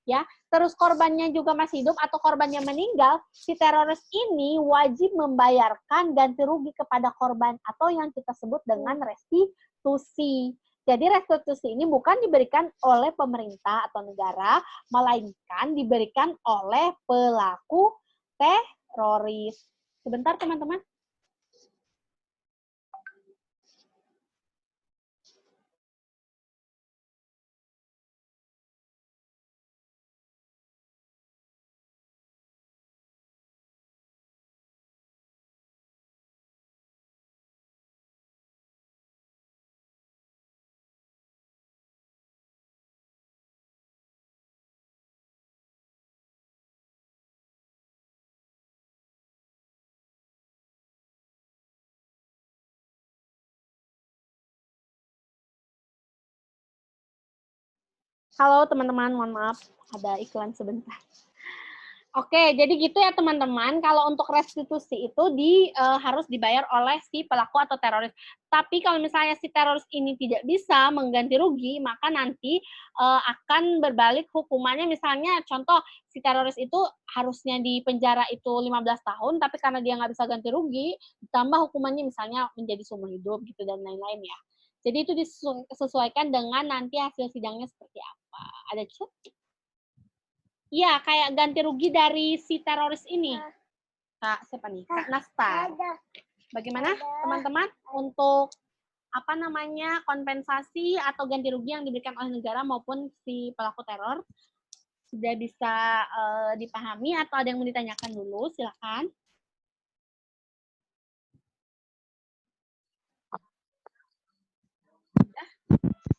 ya, terus korbannya juga masih hidup atau korbannya meninggal, si teroris ini wajib membayarkan ganti rugi kepada korban atau yang kita sebut dengan restitusi. Jadi restitusi ini bukan diberikan oleh pemerintah atau negara, melainkan diberikan oleh pelaku teroris. Sebentar teman-teman. Halo teman-teman, mohon maaf ada iklan sebentar. Oke, jadi gitu ya teman-teman. Kalau untuk restitusi itu harus dibayar oleh si pelaku atau teroris. Tapi kalau misalnya si teroris ini tidak bisa mengganti rugi, maka nanti akan berbalik hukumannya. Misalnya contoh, si teroris itu harusnya di penjara itu 15 tahun, tapi karena dia nggak bisa ganti rugi, ditambah hukumannya misalnya menjadi seumur hidup gitu dan lain-lain ya. Jadi itu disesuaikan dengan nanti hasil sidangnya seperti apa. Ada chat? Iya, kayak ganti rugi dari si teroris ini. Kak, siapa nih? Kak Nastar. Bagaimana teman-teman untuk apa namanya kompensasi atau ganti rugi yang diberikan oleh negara maupun si pelaku teror. Sudah bisa dipahami atau ada yang mau ditanyakan dulu? Silakan. Sudah,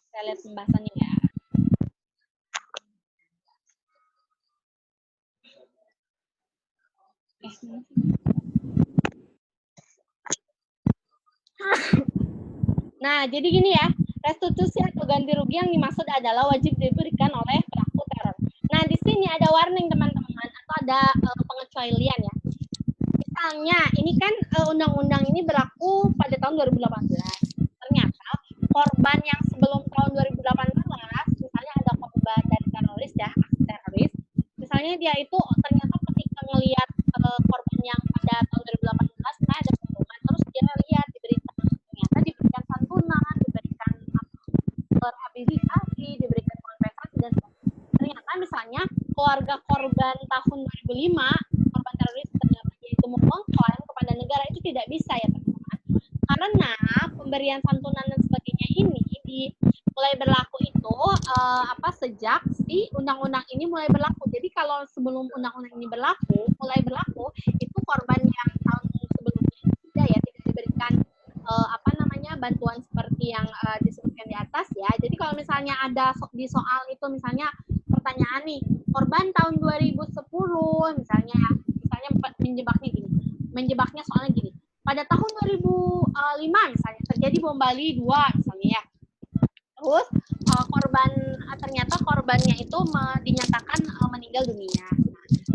saya lihat pembahasannya ya. Nah, jadi gini ya, restitusi atau ganti rugi yang dimaksud adalah wajib diberikan oleh pelaku teror. Nah, di sini ada warning teman-teman, atau ada pengecualian ya. Misalnya, ini kan undang-undang ini berlaku pada tahun 2018. Ternyata korban yang sebelum tahun 2018, misalnya ada korban dari teroris ya, aksi teroris, misalnya dia itu ternyata ketika ngelihat korban yang pada tahun 2018, nah ada pembunuhan, terus dia lihat ternyata diberikan santunan, diberikan rehabilitasi, diberikan kompensasi, dan ternyata misalnya keluarga korban tahun 2005, korban teroris ternyata itu mengklaim kepada negara, itu tidak bisa ya teman-teman, karena pemberian santunan dan sebagainya ini mulai berlaku itu sejak si undang-undang ini mulai berlaku. Jadi kalau sebelum undang-undang ini mulai berlaku, itu korban yang tahun sebelumnya tidak diberikan bantuan seperti yang disebutkan di atas ya. Jadi kalau misalnya ada di soal itu misalnya pertanyaan nih, korban tahun 2010 misalnya menjebaknya gini. Menjebaknya soalnya gini. Pada tahun 2005 misalnya terjadi bom Bali 2 misalnya ya. Terus ternyata korbannya itu dinyatakan meninggal dunia.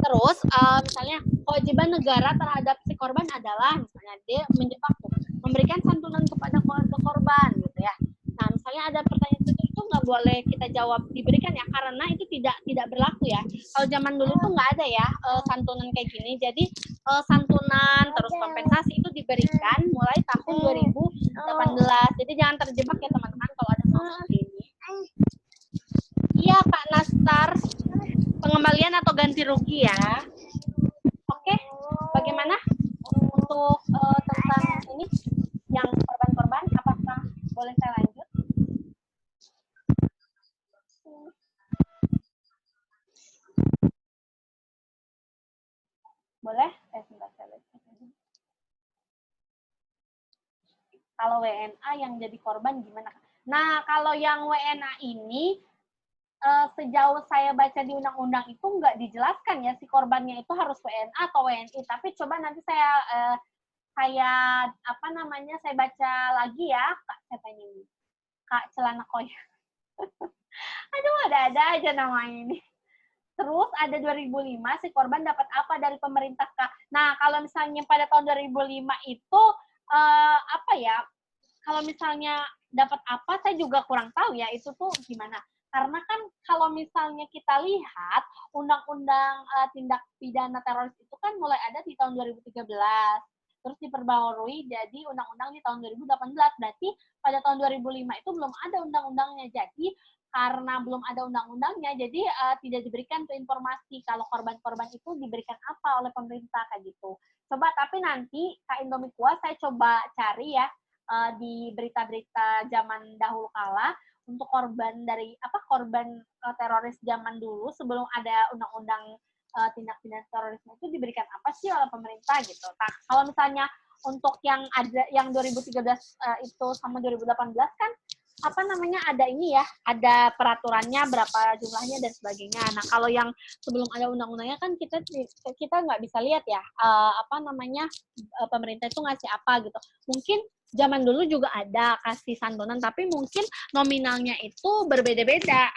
Terus misalnya kewajiban negara terhadap si korban adalah misalnya dia menjebak memberikan santunan kepada keluarga korban gitu ya. Nah misalnya ada pertanyaan itu nggak boleh kita jawab diberikan ya, karena itu tidak berlaku ya. Kalau zaman dulu tuh nggak ada ya santunan kayak gini. Jadi santunan terus kompensasi itu diberikan mulai tahun 2018. Jadi jangan terjebak ya teman-teman kalau ada soal seperti ini. Iya Kak Nastar, pengembalian atau ganti rugi ya. Oke, bagaimana untuk tentang ini yang korban-korban, apakah boleh saya lanjut? Boleh? Kalau WNA yang jadi korban gimana? Nah, kalau yang WNA ini sejauh saya baca di undang-undang itu nggak dijelaskan ya si korbannya itu harus WNA atau WNI. Tapi coba nanti saya saya baca lagi ya, Kak siapa ini? Kak Celana Koya. Aduh, ada aja namanya ini. Terus ada 2005 si korban dapat apa dari pemerintah Kak? Nah, kalau misalnya pada tahun 2005 itu kalau misalnya dapat apa saya juga kurang tahu ya itu tuh gimana. Karena kan kalau misalnya kita lihat undang-undang tindak pidana teroris itu kan mulai ada di tahun 2013. Terus diperbarui jadi undang-undang di tahun 2018. Berarti pada tahun 2005 itu belum ada undang-undangnya. Jadi karena belum ada undang-undangnya, jadi tidak diberikan tuh informasi kalau korban-korban itu diberikan apa oleh pemerintah kayak gitu. Coba tapi nanti Kak Indomie Kuah saya coba cari ya di berita-berita zaman dahulu kala untuk korban teroris zaman dulu sebelum ada undang-undang tindak pidana terorisme itu diberikan apa sih oleh pemerintah gitu. Nah, kalau misalnya untuk yang ada yang 2013 itu sama 2018 kan ada ini ya, ada peraturannya berapa jumlahnya dan sebagainya. Nah, kalau yang sebelum ada undang-undangnya kan kita nggak bisa lihat ya, pemerintah itu ngasih apa gitu. Mungkin zaman dulu juga ada kasih santunan, tapi mungkin nominalnya itu berbeda-beda,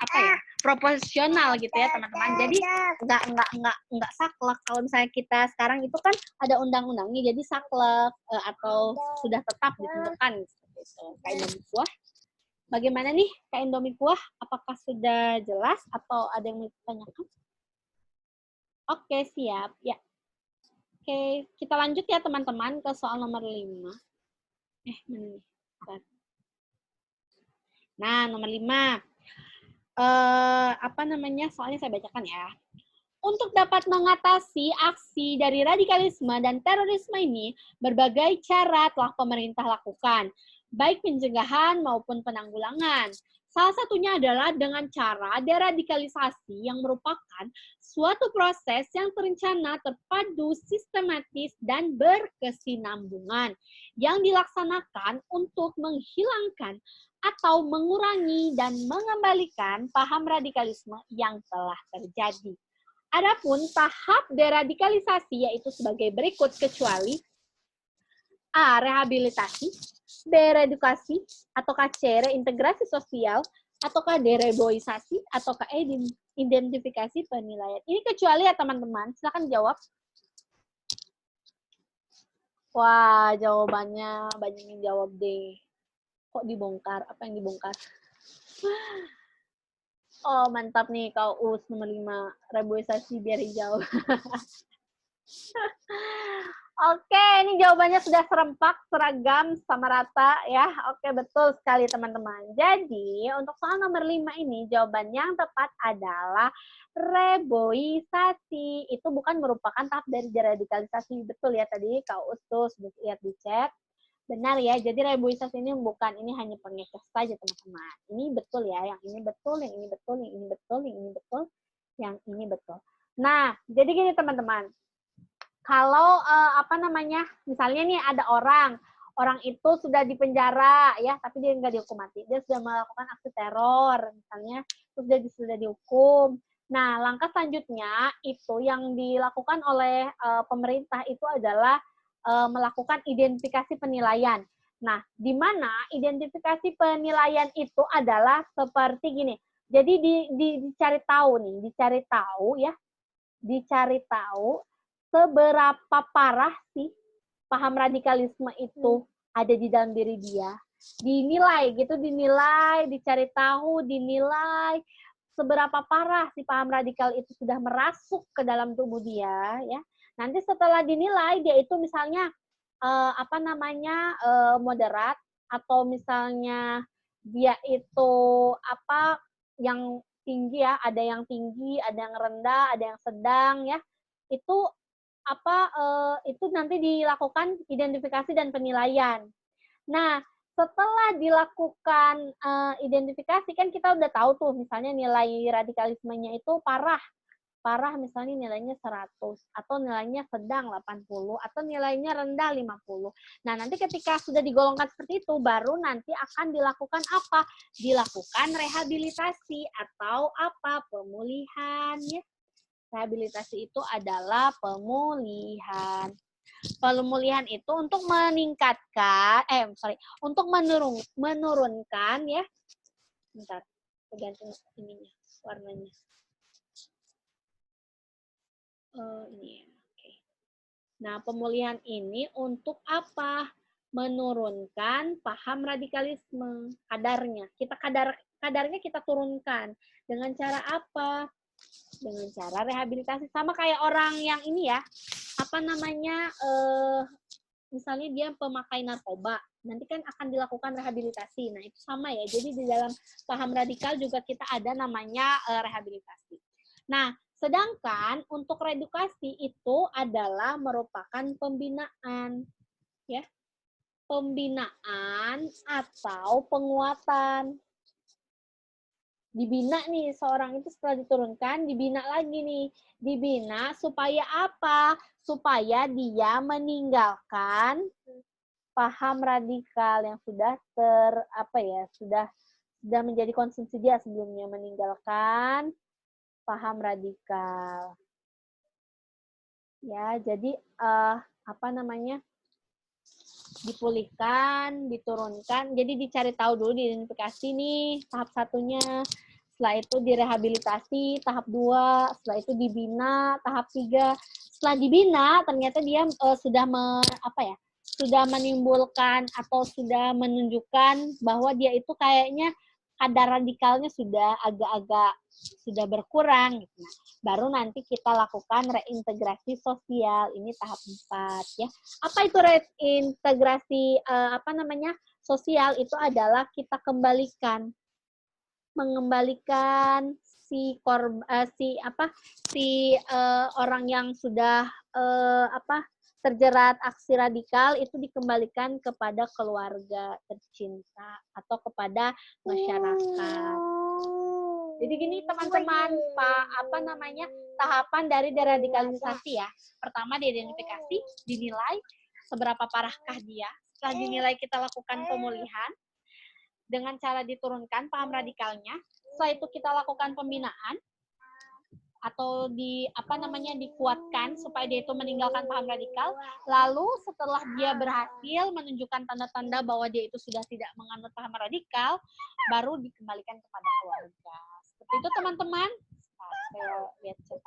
proporsional gitu ya teman-teman. Jadi nggak saklek. Kalau misalnya kita sekarang itu kan ada undang-undangnya, jadi saklek atau sudah tetap ditentukan seperti itu. Kayak Indomie. Bagaimana nih Kak Indomie Kuah? Apakah sudah jelas atau ada yang mau ditanyakan? Oke, siap. Ya. Oke, kita lanjut ya teman-teman ke soal nomor 5. Mana nih? Nah, nomor 5. Soalnya saya bacakan ya. Untuk dapat mengatasi aksi dari radikalisme dan terorisme ini, berbagai cara telah pemerintah lakukan. baik pencegahan maupun penanggulangan. Salah satunya adalah dengan cara deradikalisasi yang merupakan suatu proses yang terencana, terpadu, sistematis, dan berkesinambungan yang dilaksanakan untuk menghilangkan atau mengurangi dan mengembalikan paham radikalisme yang telah terjadi. Adapun tahap deradikalisasi yaitu sebagai berikut kecuali A. Rehabilitasi, B. Reedukasi, ataukah C. Reintegrasi sosial, ataukah D. Reboisasi, ataukah E. Identifikasi penilaian. Ini kecuali ya teman-teman, silakan jawab. Wah, jawabannya banyak yang jawab D. Kok dibongkar? Apa yang dibongkar? Oh, mantap nih kau US nomor 5. Reboisasi biar hijau. Oke, ini jawabannya sudah serempak, seragam, sama rata ya. Oke, betul sekali teman-teman. Jadi, untuk soal nomor 5 ini, jawaban yang tepat adalah reboisasi. Itu bukan merupakan tahap dari deradikalisasi. Betul ya tadi, Kak Ustus, lihat di chat. Benar ya, jadi reboisasi ini bukan, ini hanya pengekes saja teman-teman. Ini betul ya, yang ini betul, yang ini betul, yang ini betul, yang ini betul, yang ini betul. Nah, jadi gini teman-teman. Kalau misalnya nih ada orang itu sudah dipenjara ya, tapi dia nggak dihukum mati, dia sudah melakukan aksi teror misalnya, terus dia sudah dihukum. Nah, langkah selanjutnya itu yang dilakukan oleh pemerintah itu adalah melakukan identifikasi penilaian. Nah, di mana identifikasi penilaian itu adalah seperti gini. Jadi dicari tahu seberapa parah sih paham radikalisme itu ada di dalam diri dia. Dinilai, dicari tahu, dinilai seberapa parah si paham radikal itu sudah merasuk ke dalam tubuh dia, ya. Nanti setelah dinilai dia itu misalnya moderat, atau misalnya dia itu yang tinggi ya, ada yang tinggi, ada yang rendah, ada yang sedang ya. Itu nanti dilakukan identifikasi dan penilaian. Nah, setelah dilakukan identifikasi kan kita udah tahu tuh misalnya nilai radikalismenya itu parah misalnya nilainya 100, atau nilainya sedang 80, atau nilainya rendah 50. Nah, nanti ketika sudah digolongkan seperti itu, baru nanti akan dilakukan apa? Dilakukan rehabilitasi atau pemulihan ya. Rehabilitasi itu adalah pemulihan. Pemulihan itu untuk meningkatkan, untuk menurunkan ya. Bentar, ganti ininya, warnanya. Ini. Oke. Nah, pemulihan ini untuk apa? Menurunkan paham radikalisme, kadarnya. Kadarnya kita turunkan. Dengan cara apa? Dengan cara rehabilitasi. Sama kayak orang yang ini ya, misalnya dia pemakai narkoba, nanti kan akan dilakukan rehabilitasi. Nah, itu sama ya. Jadi di dalam paham radikal juga kita ada namanya rehabilitasi. Nah, sedangkan untuk reedukasi itu adalah merupakan pembinaan, ya, pembinaan atau penguatan. Dibina nih seorang itu setelah diturunkan, dibina lagi nih, dibina supaya apa? Supaya dia meninggalkan paham radikal yang sudah sudah menjadi konsumsi dia sebelumnya, meninggalkan paham radikal. Ya, jadi dipulihkan, diturunkan. Jadi dicari tahu dulu, diidentifikasi nih tahap satunya. Setelah itu direhabilitasi tahap 2, setelah itu dibina tahap 3. Setelah dibina ternyata dia sudah menimbulkan atau sudah menunjukkan bahwa dia itu kayaknya kadar radikalnya sudah agak-agak sudah berkurang gitu. Nah, baru nanti kita lakukan reintegrasi sosial. Ini tahap 4 ya. Apa itu reintegrasi sosial? Itu adalah kita mengembalikan orang yang sudah terjerat aksi radikal itu dikembalikan kepada keluarga tercinta atau kepada masyarakat. Jadi gini teman-teman, tahapan dari deradikalisasi ya. Pertama diidentifikasi, dinilai seberapa parahkah dia. Setelah dinilai kita lakukan pemulihan dengan cara diturunkan paham radikalnya. Setelah itu kita lakukan pembinaan atau dikuatkan supaya dia itu meninggalkan paham radikal. Lalu setelah dia berhasil menunjukkan tanda-tanda bahwa dia itu sudah tidak menganut paham radikal, baru dikembalikan kepada keluarga. Seperti itu teman-teman. Saya lihat chat.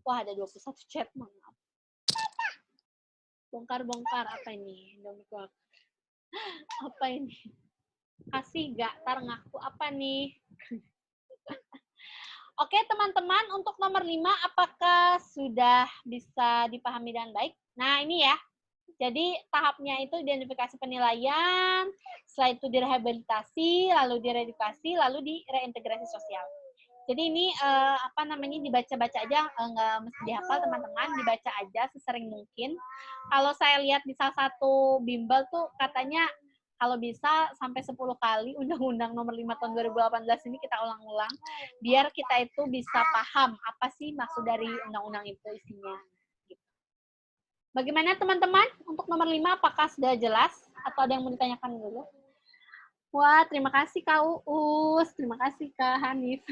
Wah, ada 21 chat, maaf. Bongkar-bongkar apa ini? Apa ini? Kasih gak tar ngaku apa nih? Oke teman-teman, untuk nomor 5 apakah sudah bisa dipahami dengan baik? Nah ini ya, jadi tahapnya itu identifikasi penilaian, setelah itu direhabilitasi, lalu diredukasi, lalu direintegrasi sosial. Jadi ini dibaca-baca aja, nggak mesti dihafal teman-teman, dibaca aja sesering mungkin. Kalau saya lihat di salah satu bimbel tuh katanya kalau bisa sampai 10 kali Undang-Undang Nomor 5 Tahun 2018 ini kita ulang-ulang, biar kita itu bisa paham apa sih maksud dari undang-undang itu isinya. Bagaimana teman-teman? Untuk nomor 5 apakah sudah jelas? Atau ada yang mau ditanyakan dulu? Wah, terima kasih Kak Uus, terima kasih Kak Hanif.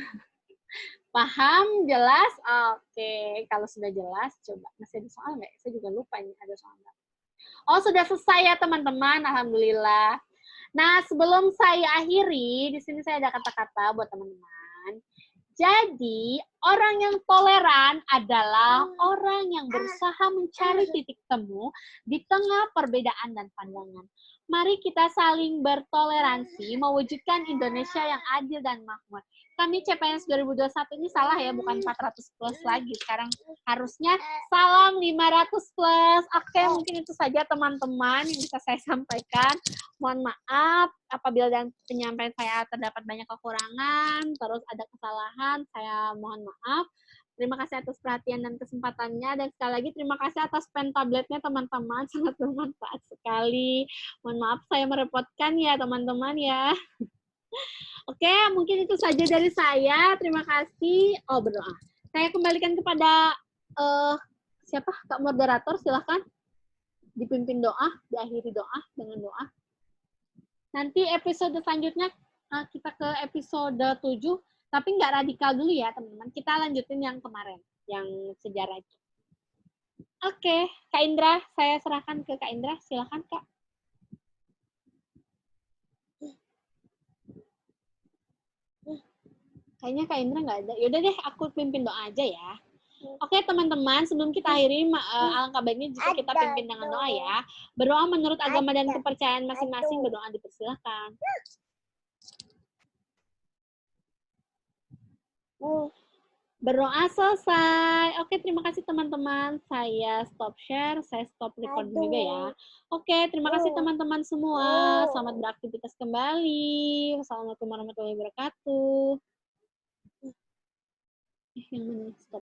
Paham? Jelas? Oke, kalau sudah jelas, coba. Masih ada soal nggak? Saya juga lupa ini ada soal nggak. Oh, sudah selesai ya teman-teman, alhamdulillah. Nah, sebelum saya akhiri, di sini saya ada kata-kata buat teman-teman. Jadi, orang yang toleran adalah orang yang berusaha mencari titik temu di tengah perbedaan dan pandangan. Mari kita saling bertoleransi, mewujudkan Indonesia yang adil dan makmur. Kami CPNS 2021 ini salah ya, bukan 400 plus lagi. Sekarang harusnya salam 500 plus. Oke, mungkin itu saja teman-teman yang bisa saya sampaikan. Mohon maaf apabila dalam penyampaian saya terdapat banyak kekurangan, terus ada kesalahan, saya mohon maaf. Terima kasih atas perhatian dan kesempatannya, dan sekali lagi terima kasih atas pen tabletnya teman-teman, sangat bermanfaat sekali. Mohon maaf saya merepotkan ya teman-teman ya. Oke, mungkin itu saja dari saya. Terima kasih. Oh, berdoa. Saya kembalikan kepada siapa? Kak moderator, silahkan. Dipimpin doa, diakhiri doa dengan doa. Nanti episode selanjutnya kita ke episode 7, tapi nggak radikal dulu ya, teman-teman. Kita lanjutin yang kemarin, yang sejarah itu. Oke, Kak Indra, saya serahkan ke Kak Indra. Silahkan, Kak. Kayaknya Kak Indra nggak ada. Yaudah deh, aku pimpin doa aja ya. Oke teman-teman, sebelum kita akhiri, alangkah baiknya jika kita pimpin dengan doa ya. Berdoa menurut agama dan kepercayaan masing-masing, berdoa dipersilakan. Berdoa selesai. Oke, terima kasih teman-teman. Saya stop share, saya stop recording juga ya. Oke, terima kasih teman-teman semua. Selamat beraktivitas kembali. Wassalamualaikum warahmatullahi wabarakatuh. Yang mana? Stop.